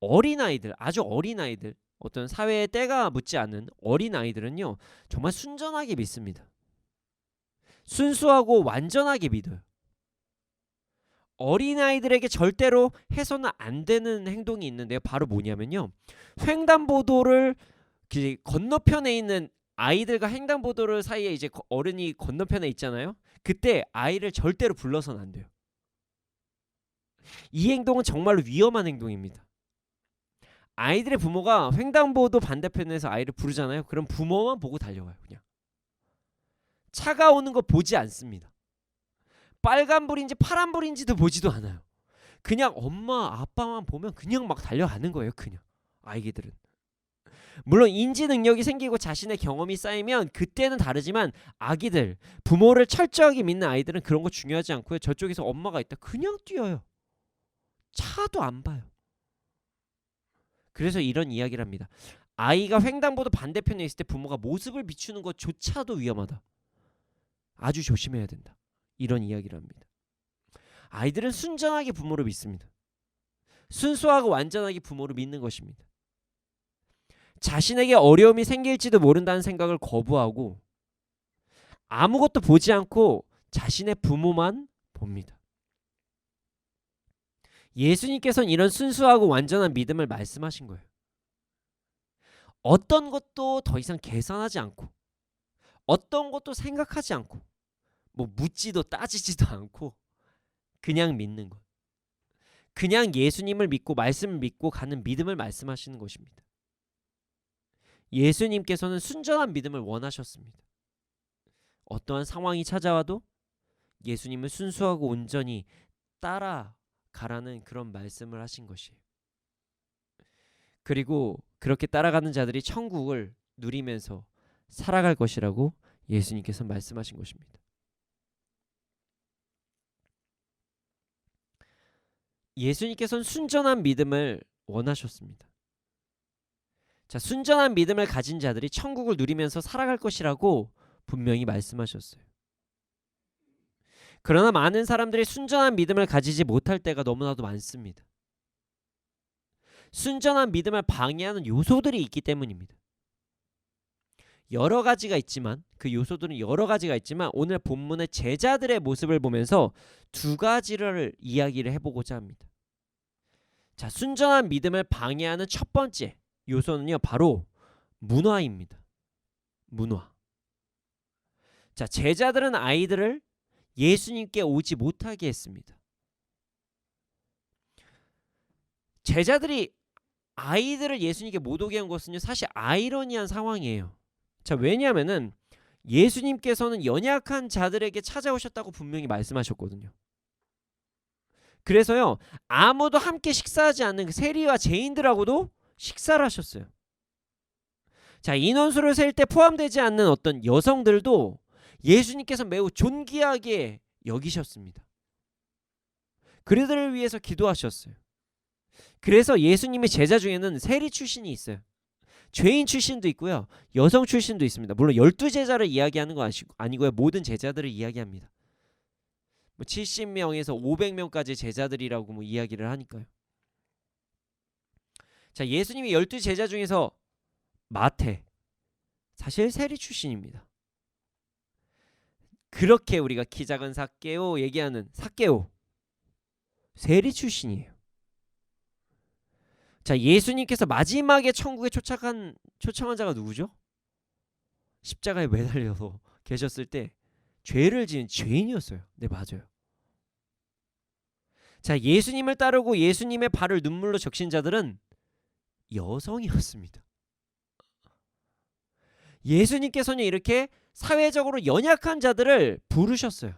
어린아이들, 아주 어린아이들, 어떤 사회에 때가 묻지 않은 어린아이들은요, 정말 순전하게 믿습니다. 순수하고 완전하게 믿어요. 어린아이들에게 절대로 해서는 안 되는 행동이 있는데요. 바로 뭐냐면요, 횡단보도를 건너편에 있는 아이들과 횡단보도를 사이에 이제 어른이 건너편에 있잖아요. 그때 아이를 절대로 불러서는 안 돼요. 이 행동은 정말로 위험한 행동입니다. 아이들의 부모가 횡단보도 반대편에서 아이를 부르잖아요. 그럼 부모만 보고 달려가요. 그냥 차가 오는 거 보지 않습니다. 빨간불인지 파란불인지도 보지도 않아요. 그냥 엄마 아빠만 보면 그냥 막 달려가는 거예요. 그냥 아이들은. 물론 인지 능력이 생기고 자신의 경험이 쌓이면 그때는 다르지만, 아기들, 부모를 철저하게 믿는 아이들은 그런 거 중요하지 않고요. 저쪽에서 엄마가 있다 그냥 뛰어요. 차도 안 봐요. 그래서 이런 이야기를 합니다. 아이가 횡단보도 반대편에 있을 때 부모가 모습을 비추는 것조차도 위험하다. 아주 조심해야 된다. 이런 이야기를 합니다. 아이들은 순전하게 부모를 믿습니다. 순수하고 완전하게 부모를 믿는 것입니다. 자신에게 어려움이 생길지도 모른다는 생각을 거부하고 아무것도 보지 않고 자신의 부모만 봅니다. 예수님께서는 이런 순수하고 완전한 믿음을 말씀하신 거예요. 어떤 것도 더 이상 계산하지 않고, 어떤 것도 생각하지 않고, 뭐 묻지도 따지지도 않고 그냥 믿는 것. 그냥 예수님을 믿고 말씀을 믿고 가는 믿음을 말씀하시는 것입니다. 예수님께서는 순전한 믿음을 원하셨습니다. 어떠한 상황이 찾아와도 예수님을 순수하고 온전히 따라가라는 그런 말씀을 하신 것이에요. 그리고 그렇게 따라가는 자들이 천국을 누리면서 살아갈 것이라고 예수님께서 말씀하신 것입니다. 예수님께서는 순전한 믿음을 원하셨습니다. 자, 순전한 믿음을 가진 자들이 천국을 누리면서 살아갈 것이라고 분명히 말씀하셨어요. 그러나 많은 사람들이 순전한 믿음을 가지지 못할 때가 너무나도 많습니다. 순전한 믿음을 방해하는 요소들이 있기 때문입니다. 여러 가지가 있지만 그 요소들은 여러 가지가 있지만 오늘 본문의 제자들의 모습을 보면서 두 가지를 이야기를 해보고자 합니다. 자, 순전한 믿음을 방해하는 첫 번째 요소는요, 바로 문화입니다. 문화. 자, 제자들은 아이들을 예수님께 오지 못하게 했습니다. 제자들이 아이들을 예수님께 못 오게 한 것은요, 사실 아이러니한 상황이에요. 자, 왜냐하면은 예수님께서는 연약한 자들에게 찾아오셨다고 분명히 말씀하셨거든요. 그래서요, 아무도 함께 식사하지 않는 그 세리와 죄인들하고도 식사를 하셨어요. 자, 인원수를 셀 때 포함되지 않는 어떤 여성들도 예수님께서 매우 존귀하게 여기셨습니다. 그들을 위해서 기도하셨어요. 그래서 예수님의 제자 중에는 세리 출신이 있어요. 죄인 출신도 있고요, 여성 출신도 있습니다. 물론 12제자를 이야기하는 건 아니고요, 모든 제자들을 이야기합니다. 70명에서 500명까지 제자들이라고 이야기를 하니까요. 자, 예수님이 12제자 중에서 마태, 사실 세리 출신입니다. 그렇게 우리가 키 작은 삭개오 얘기하는 삭개오, 세리 출신이에요. 자, 예수님께서 마지막에 천국에 초청한 자가 누구죠? 십자가에 매달려서 계셨을 때 죄를 지은 죄인이었어요. 네, 맞아요. 자, 예수님을 따르고 예수님의 발을 눈물로 적신 자들은 여성이었습니다. 예수님께서는 이렇게 사회적으로 연약한 자들을 부르셨어요.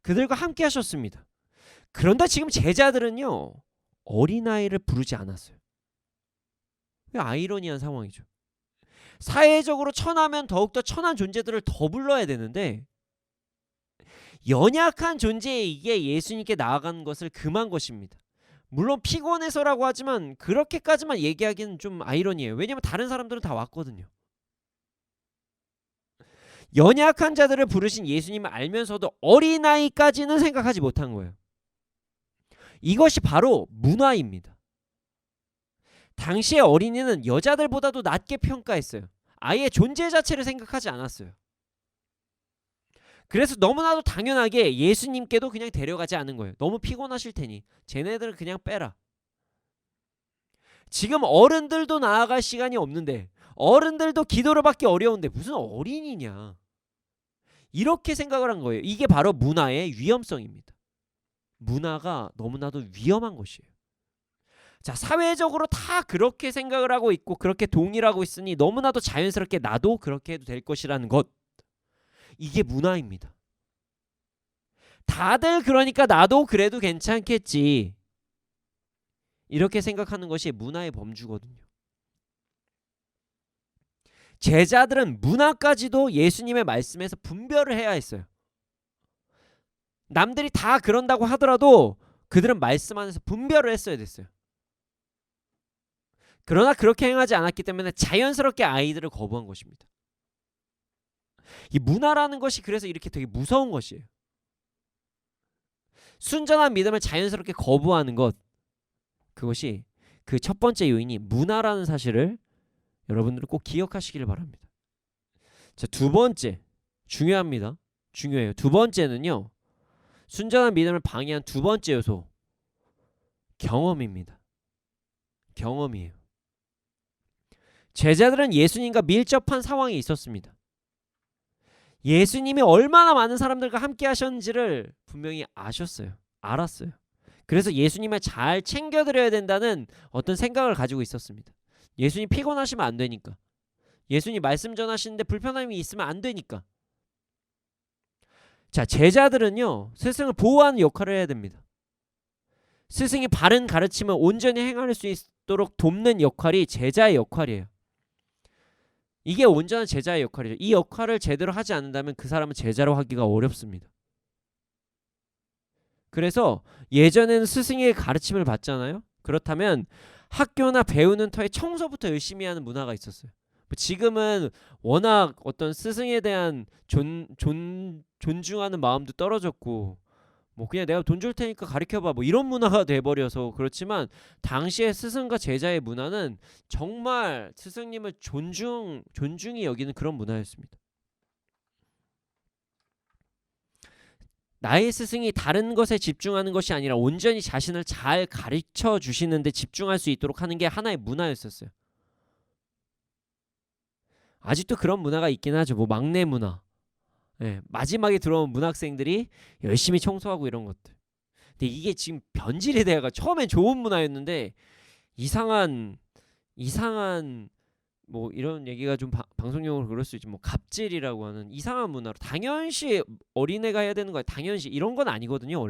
그들과 함께 하셨습니다. 그런데 지금 제자들은요, 어린아이를 부르지 않았어요. 아이러니한 상황이죠. 사회적으로 천하면 더욱더 천한 존재들을 더 불러야 되는데 연약한 존재에게 예수님께 나아가는 것을 금한 것입니다. 물론 피곤해서라고 하지만 그렇게까지만 얘기하기는 좀 아이러니해요. 왜냐하면 다른 사람들은 다 왔거든요. 연약한 자들을 부르신 예수님을 알면서도 어린아이까지는 생각하지 못한 거예요. 이것이 바로 문화입니다. 당시의 어린이는 여자들보다도 낮게 평가했어요. 아예 존재 자체를 생각하지 않았어요. 그래서 너무나도 당연하게 예수님께도 그냥 데려가지 않은 거예요. 너무 피곤하실 테니 쟤네들은 그냥 빼라. 지금 어른들도 나아갈 시간이 없는데, 어른들도 기도를 받기 어려운데 무슨 어린이냐, 이렇게 생각을 한 거예요. 이게 바로 문화의 위험성입니다. 문화가 너무나도 위험한 것이에요. 자, 사회적으로 다 그렇게 생각을 하고 있고 그렇게 동의하고 있으니 너무나도 자연스럽게 나도 그렇게 해도 될 것이라는 것, 이게 문화입니다. 다들 그러니까 나도 그래도 괜찮겠지, 이렇게 생각하는 것이 문화의 범주거든요. 제자들은 문화까지도 예수님의 말씀에서 분별을 해야 했어요. 남들이 다 그런다고 하더라도 그들은 말씀 안에서 분별을 했어야 됐어요. 그러나 그렇게 행하지 않았기 때문에 자연스럽게 아이들을 거부한 것입니다. 이 문화라는 것이 그래서 이렇게 되게 무서운 것이에요. 순전한 믿음을 자연스럽게 거부하는 것, 그것이 그 첫 번째 요인이 문화라는 사실을 여러분들은 꼭 기억하시기를 바랍니다. 자, 두 번째, 중요합니다. 중요해요. 두 번째는요, 순전한 믿음을 방해한 두 번째 요소, 경험입니다. 경험이에요. 제자들은 예수님과 밀접한 상황에 있었습니다. 예수님이 얼마나 많은 사람들과 함께 하셨는지를 분명히 아셨어요. 알았어요. 그래서 예수님을 잘 챙겨드려야 된다는 어떤 생각을 가지고 있었습니다. 예수님 피곤하시면 안 되니까. 예수님 말씀 전하시는데 불편함이 있으면 안 되니까. 자, 제자들은요, 스승을 보호하는 역할을 해야 됩니다. 스승이 바른 가르침을 온전히 행할 수 있도록 돕는 역할이 제자의 역할이에요. 이게 온전한 제자의 역할이죠. 이 역할을 제대로 하지 않는다면 그 사람은 제자로 하기가 어렵습니다. 그래서 예전에는 스승의 가르침을 받잖아요. 그렇다면 학교나 배우는 터에 청소부터 열심히 하는 문화가 있었어요. 지금은 워낙 어떤 스승에 대한 존중하는 마음도 떨어졌고, 뭐 그냥 내가 돈 줄 테니까 가르쳐봐, 뭐 이런 문화가 돼버려서 그렇지만, 당시의 스승과 제자의 문화는 정말 스승님을 존중이 여기는 그런 문화였습니다. 나의 스승이 다른 것에 집중하는 것이 아니라 온전히 자신을 잘 가르쳐 주시는데 집중할 수 있도록 하는 게 하나의 문화였었어요. 아직도 그런 문화가 있긴 하죠. 뭐 막내 문화. 예, 마지막에 들어온 문학생들이 열심히 청소하고 이런 것들. 근데 이게 지금 변질이 돼가 처음엔 좋은 문화였는데 이상한 뭐 이런 얘기가 좀 방송용으로 그럴 수 있지. 뭐 갑질이라고 하는 이상한 문화로 당연시 어린애가 해야 되는 거야. 당연시 이런 건 아니거든요.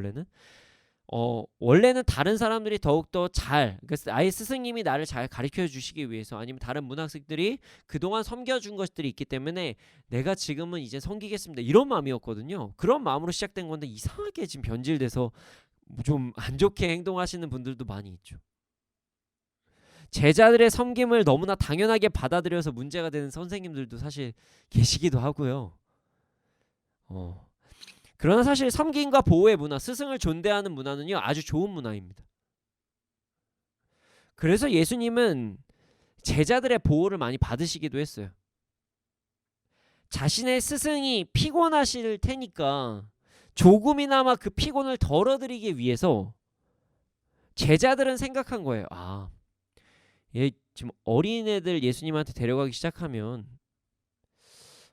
원래는 다른 사람들이 더욱더 그러니까 아예 스승님이 나를 잘 가르쳐 주시기 위해서, 아니면 다른 문학생들이 그동안 섬겨준 것들이 있기 때문에 내가 지금은 이제 섬기겠습니다, 이런 마음이었거든요. 그런 마음으로 시작된 건데 이상하게 지금 변질돼서 좀 안 좋게 행동하시는 분들도 많이 있죠. 제자들의 섬김을 너무나 당연하게 받아들여서 문제가 되는 선생님들도 사실 계시기도 하고요. 그러나 사실 섬김과 보호의 문화, 스승을 존대하는 문화는요, 아주 좋은 문화입니다. 그래서 예수님은 제자들의 보호를 많이 받으시기도 했어요. 자신의 스승이 피곤하실 테니까 조금이나마 그 피곤을 덜어드리기 위해서 제자들은 생각한 거예요. 지금 어린애들 예수님한테 데려가기 시작하면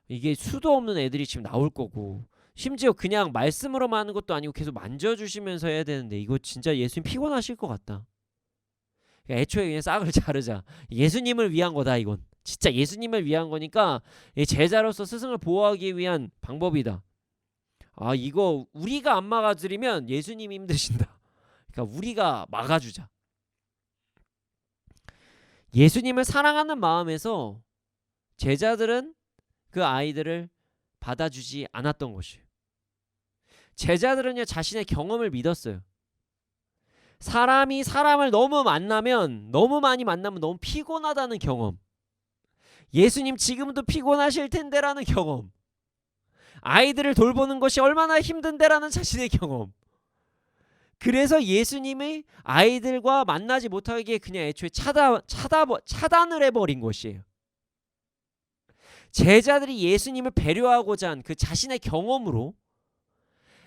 이게 수도 없는 애들이 지금 나올 거고, 심지어 그냥 말씀으로만 하는 것도 아니고 계속 만져주시면서 해야 되는데 이거 진짜 예수님 피곤하실 것 같다. 그러니까 애초에 그냥 싹을 자르자. 예수님을 위한 거다. 이건 진짜 예수님을 위한 거니까 제자로서 스승을 보호하기 위한 방법이다. 이거 우리가 안 막아드리면 예수님이 힘드신다. 그러니까 우리가 막아주자. 예수님을 사랑하는 마음에서 제자들은 그 아이들을 받아주지 않았던 것이에요. 제자들은요, 자신의 경험을 믿었어요. 사람이 사람을 너무 많이 만나면 너무 피곤하다는 경험, 예수님 지금도 피곤하실 텐데라는 경험, 아이들을 돌보는 것이 얼마나 힘든데라는 자신의 경험. 그래서 예수님이 아이들과 만나지 못하게 그냥 애초에 차단을 해버린 것이에요. 제자들이 예수님을 배려하고자 한 그 자신의 경험으로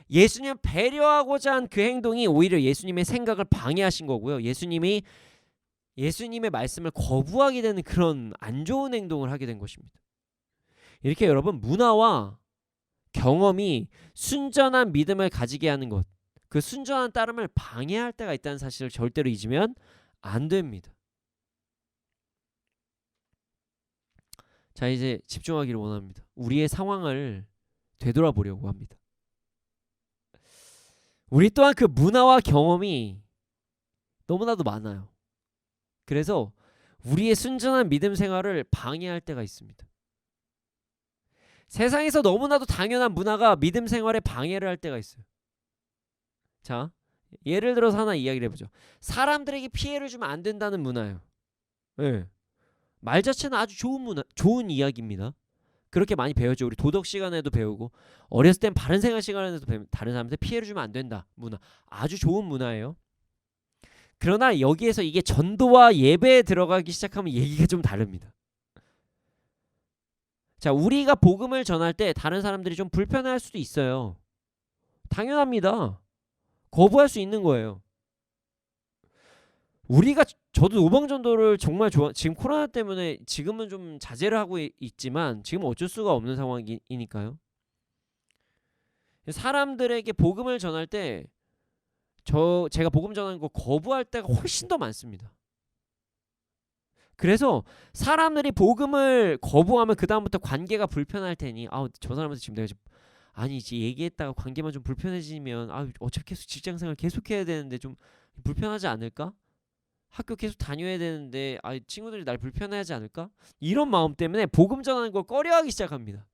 예수님을 배려하고자 한 그 행동이 오히려 예수님의 생각을 방해하신 거고요. 예수님의 말씀을 거부하게 되는 그런 안 좋은 행동을 하게 된 것입니다. 이렇게 여러분, 문화와 경험이 순전한 믿음을 가지게 하는 것, 그 순전한 따름을 방해할 때가 있다는 사실을 절대로 잊으면 안 됩니다. 자, 이제 집중하기를 원합니다. 우리의 상황을 되돌아보려고 합니다. 우리 또한 그 문화와 경험이 너무나도 많아요. 그래서 우리의 순전한 믿음 생활을 방해할 때가 있습니다. 세상에서 너무나도 당연한 문화가 믿음 생활에 방해를 할 때가 있어요. 자, 예를 들어서 하나 이야기를 해보죠. 사람들에게 피해를 주면 안 된다는 문화예요. 네. 말 자체는 아주 좋은 이야기입니다. 그렇게 많이 배웠죠. 우리 도덕 시간에도 배우고, 어렸을 땐 바른 생활 시간에도 다른 사람한테 피해를 주면 안 된다 문화, 아주 좋은 문화예요. 그러나 여기에서 이게 전도와 예배에 들어가기 시작하면 얘기가 좀 다릅니다. 자, 우리가 복음을 전할 때 다른 사람들이 좀 불편해할 수도 있어요. 당연합니다. 거부할 수 있는 거예요. 저도 오방전도를 정말 지금 코로나 때문에 지금은 좀 자제를 하고 있지만 지금은 어쩔 수가 없는 상황이니까요. 사람들에게 복음을 전할 때 제가 복음 전하는 거 거부할 때가 훨씬 더 많습니다. 그래서 사람들이 복음을 거부하면 그 다음부터 관계가 불편할 테니 저 사람한테 지금 내가 아니지 얘기했다가 관계만 좀 불편해지면 어차피 계속 직장생활 계속해야 되는데 좀 불편하지 않을까? 학교 계속 다녀야 되는데 친구들이 날 불편해하지 않을까? 이런 마음 때문에 복음 전하는 걸 꺼려하기 시작합니다.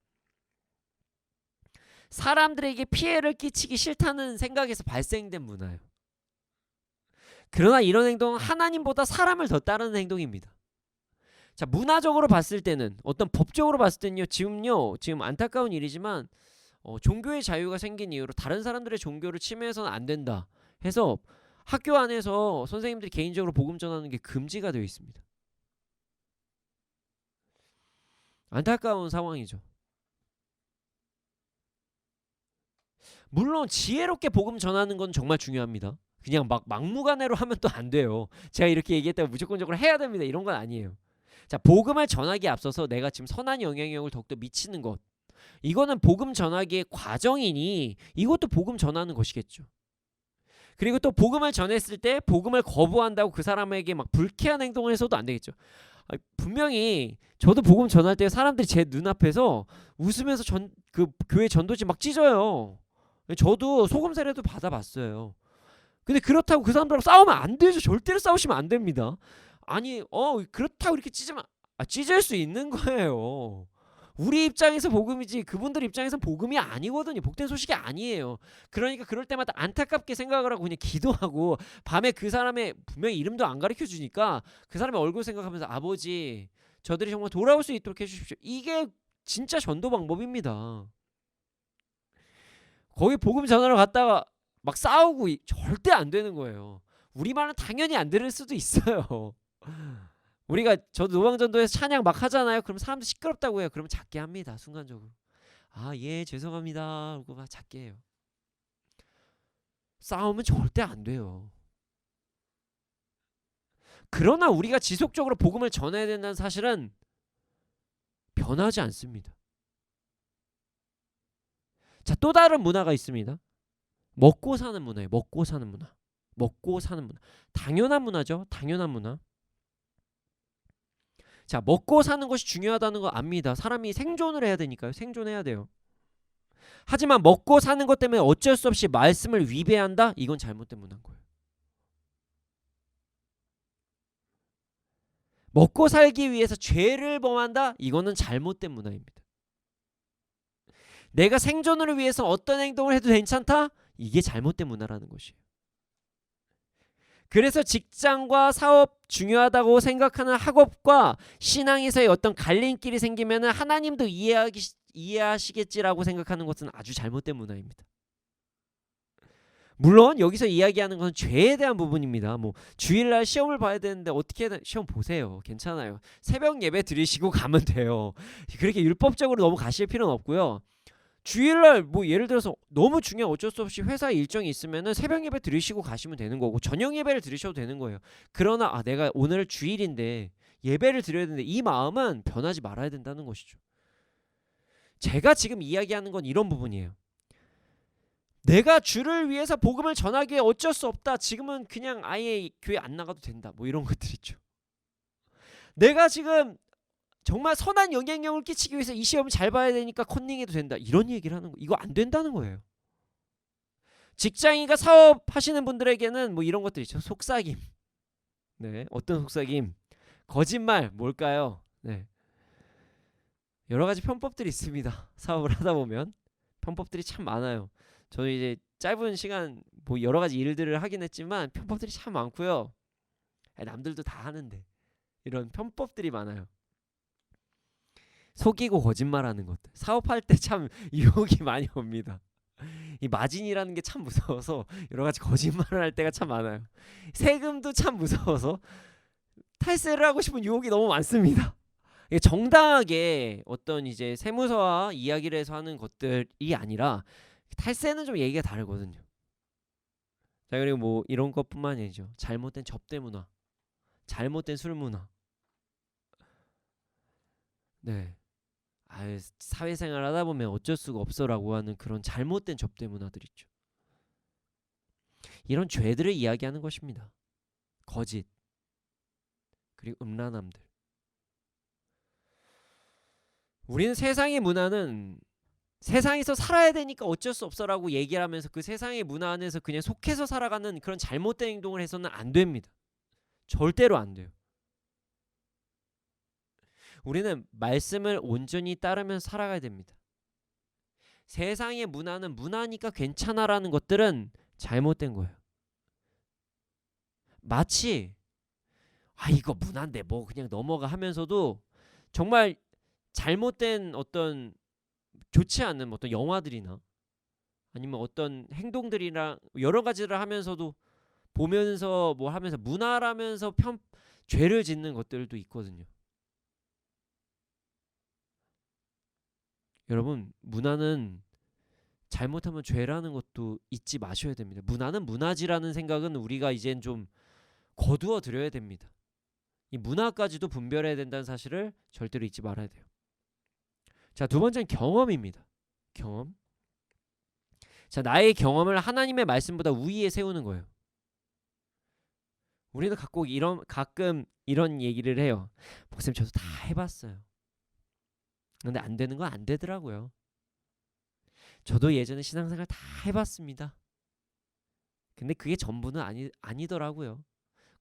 사람들에게 피해를 끼치기 싫다는 생각에서 발생된 문화예요. 그러나 이런 행동은 하나님보다 사람을 더 따르는 행동입니다. 자, 문화적으로 봤을 때는, 어떤 법적으로 봤을 때는요, 지금 안타까운 일이지만 종교의 자유가 생긴 이후로 다른 사람들의 종교를 침해해서는 안 된다 해서 학교 안에서 선생님들이 개인적으로 복음 전하는 게 금지가 되어 있습니다. 안타까운 상황이죠. 물론 지혜롭게 복음 전하는 건 정말 중요합니다. 그냥 막 막무가내로 하면 또 안 돼요. 제가 이렇게 얘기했다고 무조건적으로 해야 됩니다, 이런 건 아니에요. 자, 복음을 전하기에 앞서서 내가 지금 선한 영향력을 더욱더 미치는 것, 이거는 복음 전하기의 과정이니 이것도 복음 전하는 것이겠죠. 그리고 또 복음을 전했을 때 복음을 거부한다고 그 사람에게 막 불쾌한 행동을 해서도 안 되겠죠. 분명히 저도 복음 전할 때 사람들이 제 눈앞에서 웃으면서 그 교회 전도지 막 찢어요. 저도 소금 세례도 받아봤어요. 근데 그렇다고 그 사람들하고 싸우면 안 되죠. 절대로 싸우시면 안 됩니다. 아니 그렇다고 이렇게 찢을 수 있는 거예요. 우리 입장에서 복음이지 그분들 입장에서 복음이 아니거든요. 복된 소식이 아니에요. 그러니까 그럴 때마다 안타깝게 생각을 하고 그냥 기도하고, 밤에 그 사람의 분명히 이름도 안 가르쳐 주니까 그 사람의 얼굴 생각하면서 아버지 저들이 정말 돌아올 수 있도록 해주십시오. 이게 진짜 전도 방법입니다. 거기 복음 전하러 갔다가 막 싸우고 절대 안 되는 거예요. 우리 말은 당연히 안 들을 수도 있어요. 저도 노방전도에서 찬양 막 하잖아요. 그럼 사람들 시끄럽다고 해요. 그러면 작게 합니다. 순간적으로. 예, 죄송합니다. 그러고 막 작게 해요. 싸우면 절대 안 돼요. 그러나 우리가 지속적으로 복음을 전해야 된다는 사실은 변하지 않습니다. 자, 또 다른 문화가 있습니다. 먹고 사는 문화예요. 먹고 사는 문화. 먹고 사는 문화. 당연한 문화죠. 당연한 문화. 자, 먹고 사는 것이 중요하다는 거 압니다. 사람이 생존을 해야 되니까요. 생존해야 돼요. 하지만 먹고 사는 것 때문에 어쩔 수 없이 말씀을 위배한다? 이건 잘못된 문화인 거예요. 먹고 살기 위해서 죄를 범한다? 이거는 잘못된 문화입니다. 내가 생존을 위해서 어떤 행동을 해도 괜찮다? 이게 잘못된 문화라는 것이에요. 그래서 직장과 사업 중요하다고 생각하는 학업과 신앙에서의 어떤 갈림길이 생기면 하나님도 이해하시겠지라고 생각하는 것은 아주 잘못된 문화입니다. 물론 여기서 이야기하는 건 죄에 대한 부분입니다. 주일날 시험을 봐야 되는데 어떻게든 시험 보세요. 괜찮아요. 새벽 예배 드리시고 가면 돼요. 그렇게 율법적으로 너무 가실 필요는 없고요. 주일날 예를 들어서 너무 중요한 어쩔 수 없이 회사 일정이 있으면은 새벽 예배 드리시고 가시면 되는 거고, 저녁 예배를 드리셔도 되는 거예요. 그러나 내가 오늘 주일인데 예배를 드려야 되는데 이 마음은 변하지 말아야 된다는 것이죠. 제가 지금 이야기하는 건 이런 부분이에요. 내가 주를 위해서 복음을 전하기에 어쩔 수 없다. 지금은 그냥 아예 교회 안 나가도 된다. 이런 것들 있죠. 내가 지금 정말 선한 영향력을 끼치기 위해서 이 시험 잘 봐야 되니까 컨닝해도 된다. 이런 얘기를 하는 거. 이거 안 된다는 거예요. 직장인과 사업하시는 분들에게는 이런 것들 있죠. 속삭임. 네, 어떤 속삭임? 거짓말 뭘까요? 네. 여러 가지 편법들이 있습니다. 사업을 하다 보면 편법들이 참 많아요. 저는 이제 짧은 시간 여러 가지 일들을 하긴 했지만 편법들이 참 많고요. 남들도 다 하는데 이런 편법들이 많아요. 속이고 거짓말하는 것들. 사업할 때 참 유혹이 많이 옵니다. 이 마진이라는 게 참 무서워서 여러 가지 거짓말을 할 때가 참 많아요. 세금도 참 무서워서 탈세를 하고 싶은 유혹이 너무 많습니다. 정당하게 어떤 이제 세무서와 이야기를 해서 하는 것들이 아니라 탈세는 좀 얘기가 다르거든요. 자, 그리고 이런 것뿐만 아니죠. 잘못된 접대 문화, 잘못된 술 문화. 네. 사회생활 하다 보면 어쩔 수가 없어라고 하는 그런 잘못된 접대 문화들 있죠. 이런 죄들을 이야기하는 것입니다. 거짓 그리고 음란함들. 우리는 세상의 문화는 세상에서 살아야 되니까 어쩔 수 없어라고 얘기를 하면서 그 세상의 문화 안에서 그냥 속해서 살아가는 그런 잘못된 행동을 해서는 안 됩니다. 절대로 안 돼요. 우리는 말씀을 온전히 따르면서 살아가야 됩니다. 세상의 문화는 문화니까 괜찮아라는 것들은 잘못된 거예요. 마치 이거 문화인데 뭐 그냥 넘어가 하면서도 정말 잘못된 어떤 좋지 않은 어떤 영화들이나 아니면 어떤 행동들이랑 여러 가지를 하면서도 보면서 뭐 하면서 문화라면서 죄를 짓는 것들도 있거든요. 여러분, 문화는 잘못하면 죄라는 것도 잊지 마셔야 됩니다. 문화는 문화지라는 생각은 우리가 이젠 좀 거두어 들여야 됩니다. 이 문화까지도 분별해야 된다는 사실을 절대로 잊지 말아야 돼요. 자, 두 번째는 경험입니다. 경험. 자, 나의 경험을 하나님의 말씀보다 우위에 세우는 거예요. 우리는 가끔 이런 얘기를 해요. 목사님, 저도 다 해봤어요. 근데 안 되는 건 안 되더라고요. 저도 예전에 신앙생활 다 해봤습니다. 근데 그게 전부는 아니더라고요.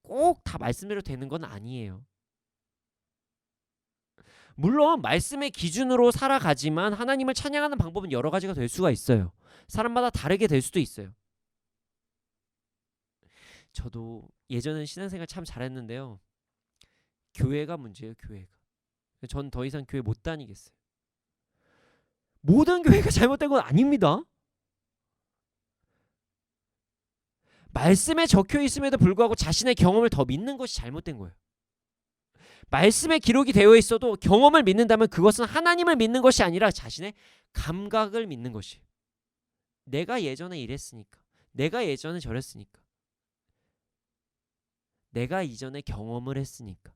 꼭 다 말씀대로 되는 건 아니에요. 물론 말씀의 기준으로 살아가지만 하나님을 찬양하는 방법은 여러 가지가 될 수가 있어요. 사람마다 다르게 될 수도 있어요. 저도 예전엔 신앙생활 참 잘했는데요. 교회가 문제예요. 교회가. 전 더 이상 교회 못 다니겠어요. 모든 교회가 잘못된 건 아닙니다. 말씀에 적혀 있음에도 불구하고 자신의 경험을 더 믿는 것이 잘못된 거예요. 말씀에 기록이 되어 있어도 경험을 믿는다면 그것은 하나님을 믿는 것이 아니라 자신의 감각을 믿는 것이에요. 내가 예전에 이랬으니까, 내가 예전에 저랬으니까, 내가 이전에 경험을 했으니까,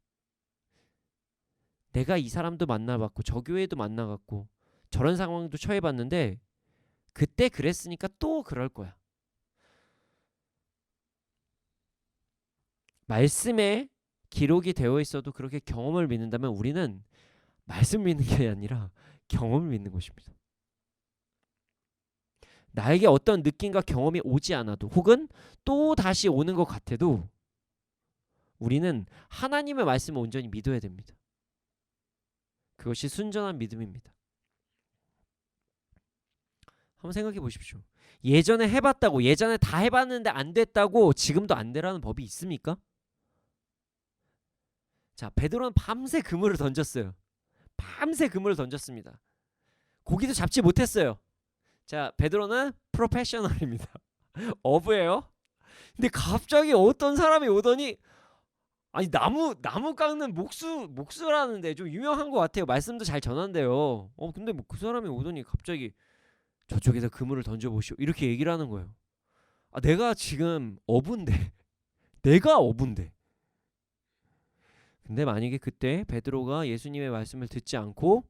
내가 이 사람도 만나봤고 저 교회도 만나봤고 저런 상황도 처해봤는데 그때 그랬으니까 또 그럴 거야. 말씀에 기록이 되어 있어도 그렇게 경험을 믿는다면 우리는 말씀 믿는 게 아니라 경험을 믿는 것입니다. 나에게 어떤 느낌과 경험이 오지 않아도 혹은 또 다시 오는 것 같아도 우리는 하나님의 말씀을 온전히 믿어야 됩니다. 그것이 순전한 믿음입니다. 한번 생각해 보십시오. 예전에 해봤다고, 예전에 다 해봤는데 안 됐다고 지금도 안 되라는 법이 있습니까? 자, 베드로는 밤새 그물을 던졌어요. 밤새 그물을 던졌습니다. 고기도 잡지 못했어요. 자, 베드로는 프로페셔널입니다. 어부예요. 근데 갑자기 어떤 사람이 오더니 나무 깎는 목수라는데 좀 유명한 것 같아요. 말씀도 잘 전한대요. 근데 뭐 그 사람이 오더니 갑자기 저쪽에서 그물을 던져보시오 이렇게 얘기를 하는 거예요. 내가 지금 어부인데 내가 어부인데 근데 만약에 그때 베드로가 예수님의 말씀을 듣지 않고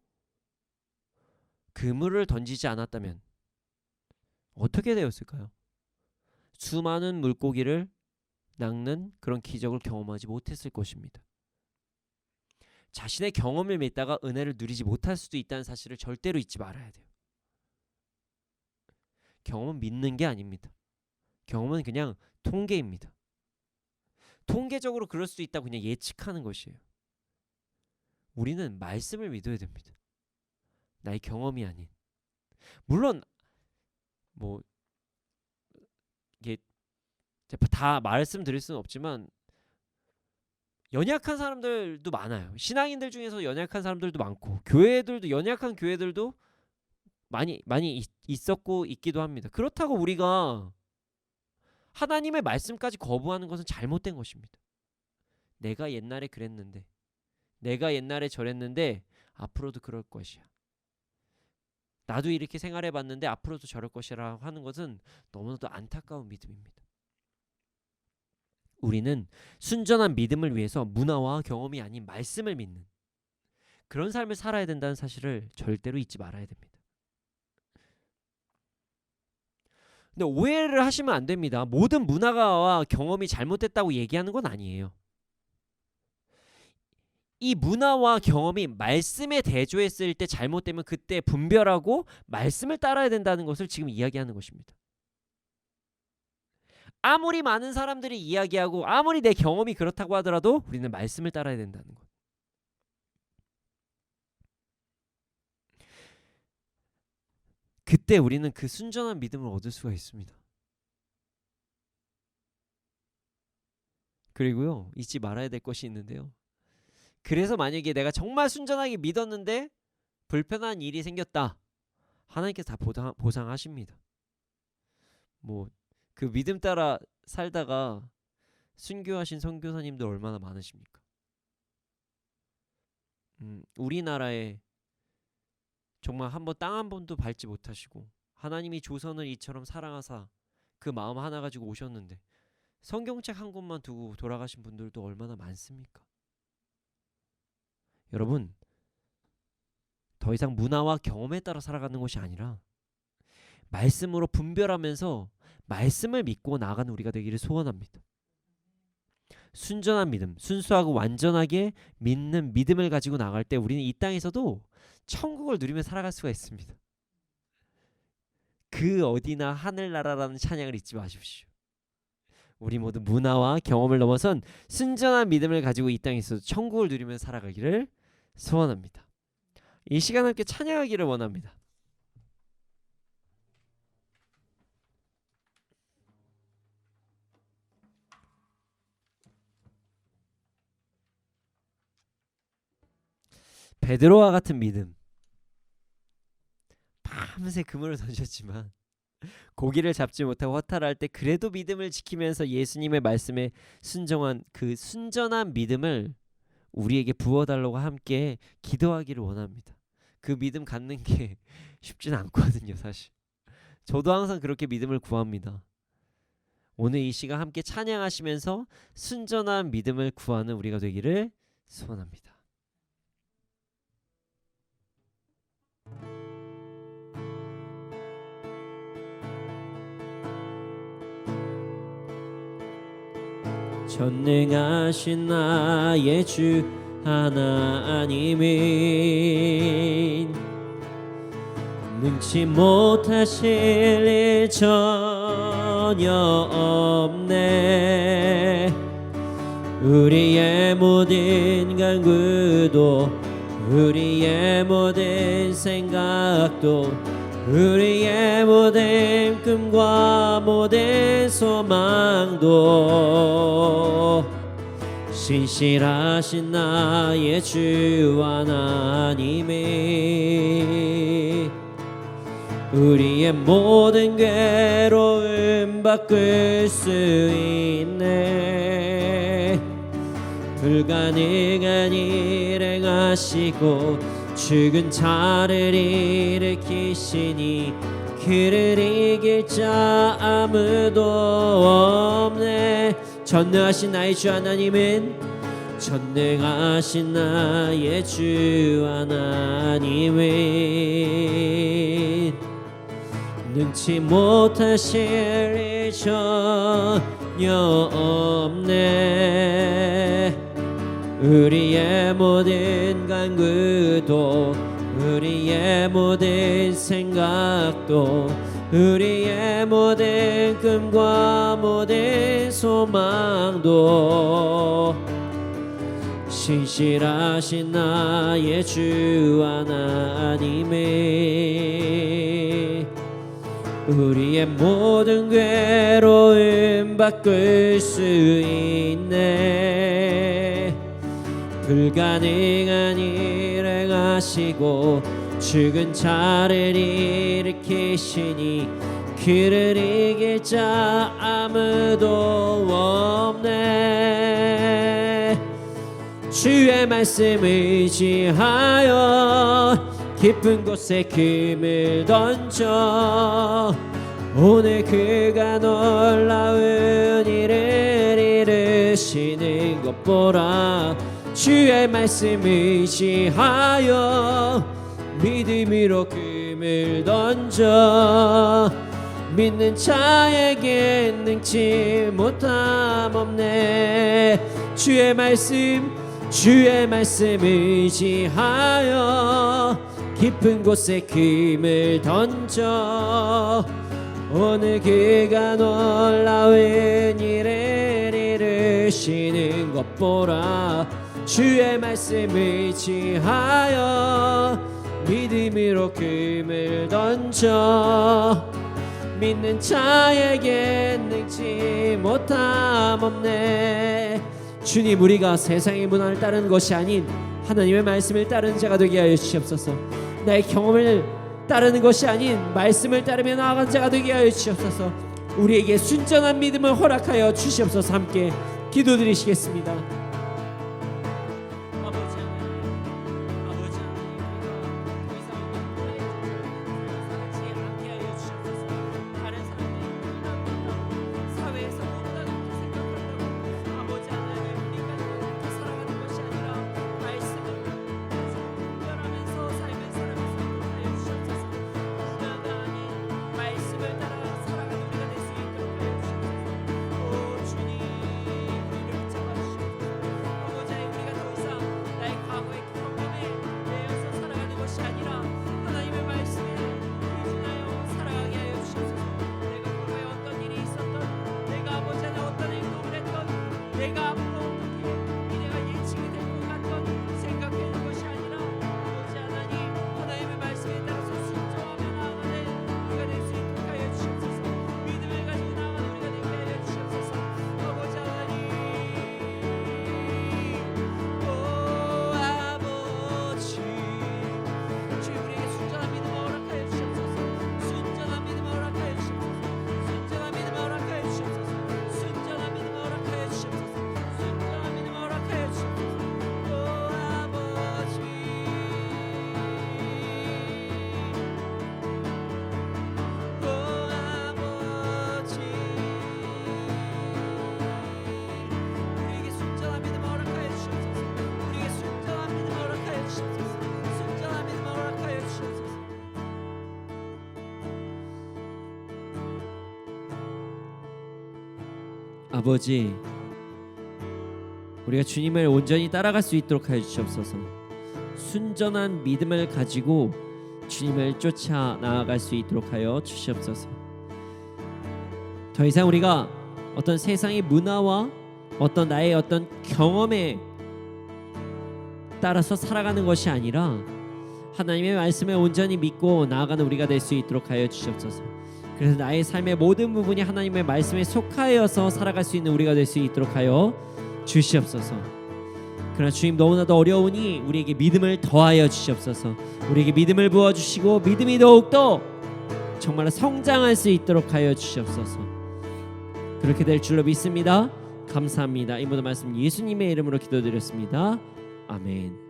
그물을 던지지 않았다면 어떻게 되었을까요? 수많은 물고기를 낚는 그런 기적을 경험하지 못했을 것입니다. 자신의 경험을 믿다가 은혜를 누리지 못할 수도 있다는 사실을 절대로 잊지 말아야 돼요. 경험은 믿는 게 아닙니다. 경험은 그냥 통계입니다. 통계적으로 그럴 수도 있다고 그냥 예측하는 것이에요. 우리는 말씀을 믿어야 됩니다. 나의 경험이 아닌. 물론 뭐 이게 다 말씀드릴 수는 없지만 연약한 사람들도 많아요. 신앙인들 중에서 연약한 사람들도 많고 교회들도 연약한 교회들도 많이 있었고 있기도 합니다. 그렇다고 우리가 하나님의 말씀까지 거부하는 것은 잘못된 것입니다. 내가 옛날에 그랬는데 내가 옛날에 저랬는데 앞으로도 그럴 것이야. 나도 이렇게 생활해봤는데 앞으로도 저럴 것이라고 하는 것은 너무나도 안타까운 믿음입니다. 우리는 순전한 믿음을 위해서 문화와 경험이 아닌 말씀을 믿는 그런 삶을 살아야 된다는 사실을 절대로 잊지 말아야 됩니다. 근데 오해를 하시면 안 됩니다. 모든 문화와 경험이 잘못됐다고 얘기하는 건 아니에요. 이 문화와 경험이 말씀에 대조했을 때 잘못되면 그때 분별하고 말씀을 따라야 된다는 것을 지금 이야기하는 것입니다. 아무리 많은 사람들이 이야기하고 아무리 내 경험이 그렇다고 하더라도 우리는 말씀을 따라야 된다는 것. 그때 우리는 그 순전한 믿음을 얻을 수가 있습니다. 그리고요, 잊지 말아야 될 것이 있는데요. 그래서 만약에 내가 정말 순전하게 믿었는데 불편한 일이 생겼다. 하나님께서 다 보상하십니다. 뭐 그 믿음 따라 살다가 순교하신 선교사님들 얼마나 많으십니까? 우리나라에 정말 한번 땅 한 번도 밟지 못하시고 하나님이 조선을 이처럼 사랑하사 그 마음 하나 가지고 오셨는데 성경책 한 권만 두고 돌아가신 분들도 얼마나 많습니까? 여러분, 더 이상 문화와 경험에 따라 살아가는 것이 아니라 말씀으로 분별하면서 말씀을 믿고 나아가는 우리가 되기를 소원합니다. 순전한 믿음, 순수하고 완전하게 믿는 믿음을 가지고 나갈 때 우리는 이 땅에서도 천국을 누리며 살아갈 수가 있습니다. 그 어디나 하늘나라라는 찬양을 잊지 마십시오. 우리 모두 문화와 경험을 넘어선 순전한 믿음을 가지고 이 땅에서 천국을 누리며 살아가기를 소원합니다. 이 시간 함께 찬양하기를 원합니다. 베드로와 같은 믿음. 밤새 그물을 던졌지만 고기를 잡지 못하고 허탈할 때 그래도 믿음을 지키면서 예수님의 말씀에 순종한 그 순전한 믿음을 우리에게 부어달라고 함께 기도하기를 원합니다. 그 믿음 갖는 게 쉽진 않거든요, 사실. 저도 항상 그렇게 믿음을 구합니다. 오늘 이 시간 함께 찬양하시면서 순전한 믿음을 구하는 우리가 되기를 소원합니다. 전능하신 나의 주 하나님이 능치 못하실 일 전혀 없네. 우리의 모든 간구도 우리의 모든 생각도 우리의 모든 꿈과 모든 소망도 신실하신 나의 주 하나님이 우리의 모든 괴로움 바꿀 수 있네. 불가능한 일 행하시고 죽은 자를 일으키시니 그를 이길 자 아무도 없네. 전능하신 나의 주 하나님은 전능하신 나의 주 하나님은 능치 못하실 일 전혀 없네. 우리의 모든 간구도 우리의 모든 생각도 우리의 모든 꿈과 모든 소망도 신실하신 나의 주 하나님이 우리의 모든 괴로움 바꿀 수 있네. 불가능한 일 행하시고 죽은 자를 일으키시니 그를 이길 자 아무도 없네. 주의 말씀 의지하여 깊은 곳에 금을 던져 오늘 그가 놀라운 일을 이루시는 것 보라. 주의 말씀 의지하여 믿음으로 금을 던져 믿는 자에게 능치 못함 없네. 주의 말씀 의지하여 깊은 곳에 금을 던져 오늘 그가 놀라운 일을 이루시는 것 보라. 주의 말씀 의지하여 믿음으로 금을 던져 믿는 자에게 능치 못함 없네. 주님, 우리가 세상의 문화를 따르는 것이 아닌 하나님의 말씀을 따르는 자가 되게 하여 주시옵소서. 나의 경험을 따르는 것이 아닌 말씀을 따르며 나아간 자가 되게 하여 주시옵소서. 우리에게 순전한 믿음을 허락하여 주시옵소서. 함께 기도드리시겠습니다. 아버지 아버지, 우리가 주님을 온전히 따라갈 수 있도록 하여 주시옵소서. 순전한 믿음을 가지고 주님을 쫓아 나아갈 수 있도록 하여 주시옵소서. 더 이상 우리가 어떤 세상의 문화와 어떤 나의 어떤 경험에 따라서 살아가는 것이 아니라 하나님의 말씀을 온전히 믿고 나아가는 우리가 될 수 있도록 하여 주시옵소서. 그래서 나의 삶의 모든 부분이 하나님의 말씀에 속하여서 살아갈 수 있는 우리가 될 수 있도록 하여 주시옵소서. 그러나 주님, 너무나도 어려우니 우리에게 믿음을 더하여 주시옵소서. 우리에게 믿음을 부어주시고 믿음이 더욱더 정말 성장할 수 있도록 하여 주시옵소서. 그렇게 될 줄로 믿습니다. 감사합니다. 이 모든 말씀 예수님의 이름으로 기도드렸습니다. 아멘.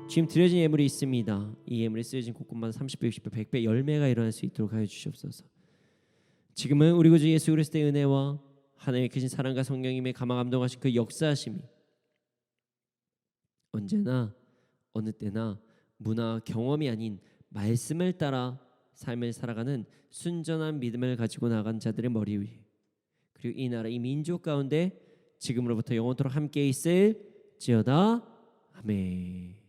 지금 드려진 예물이 있습니다. 이 예물이 쓰여진 곳곳마다 30배, 60배, 100배 열매가 일어날 수 있도록 하여 주시옵소서. 지금은 우리 구주 예수 그리스도의 은혜와 하나님의 크신 사랑과 성령님의 감화 감동하신 그 역사하심이 언제나 어느 때나 문화 경험이 아닌 말씀을 따라 삶을 살아가는 순전한 믿음을 가지고 나간 자들의 머리 위에, 그리고 이 나라 이 민족 가운데 지금으로부터 영원토록 함께 있을지어다. 아멘.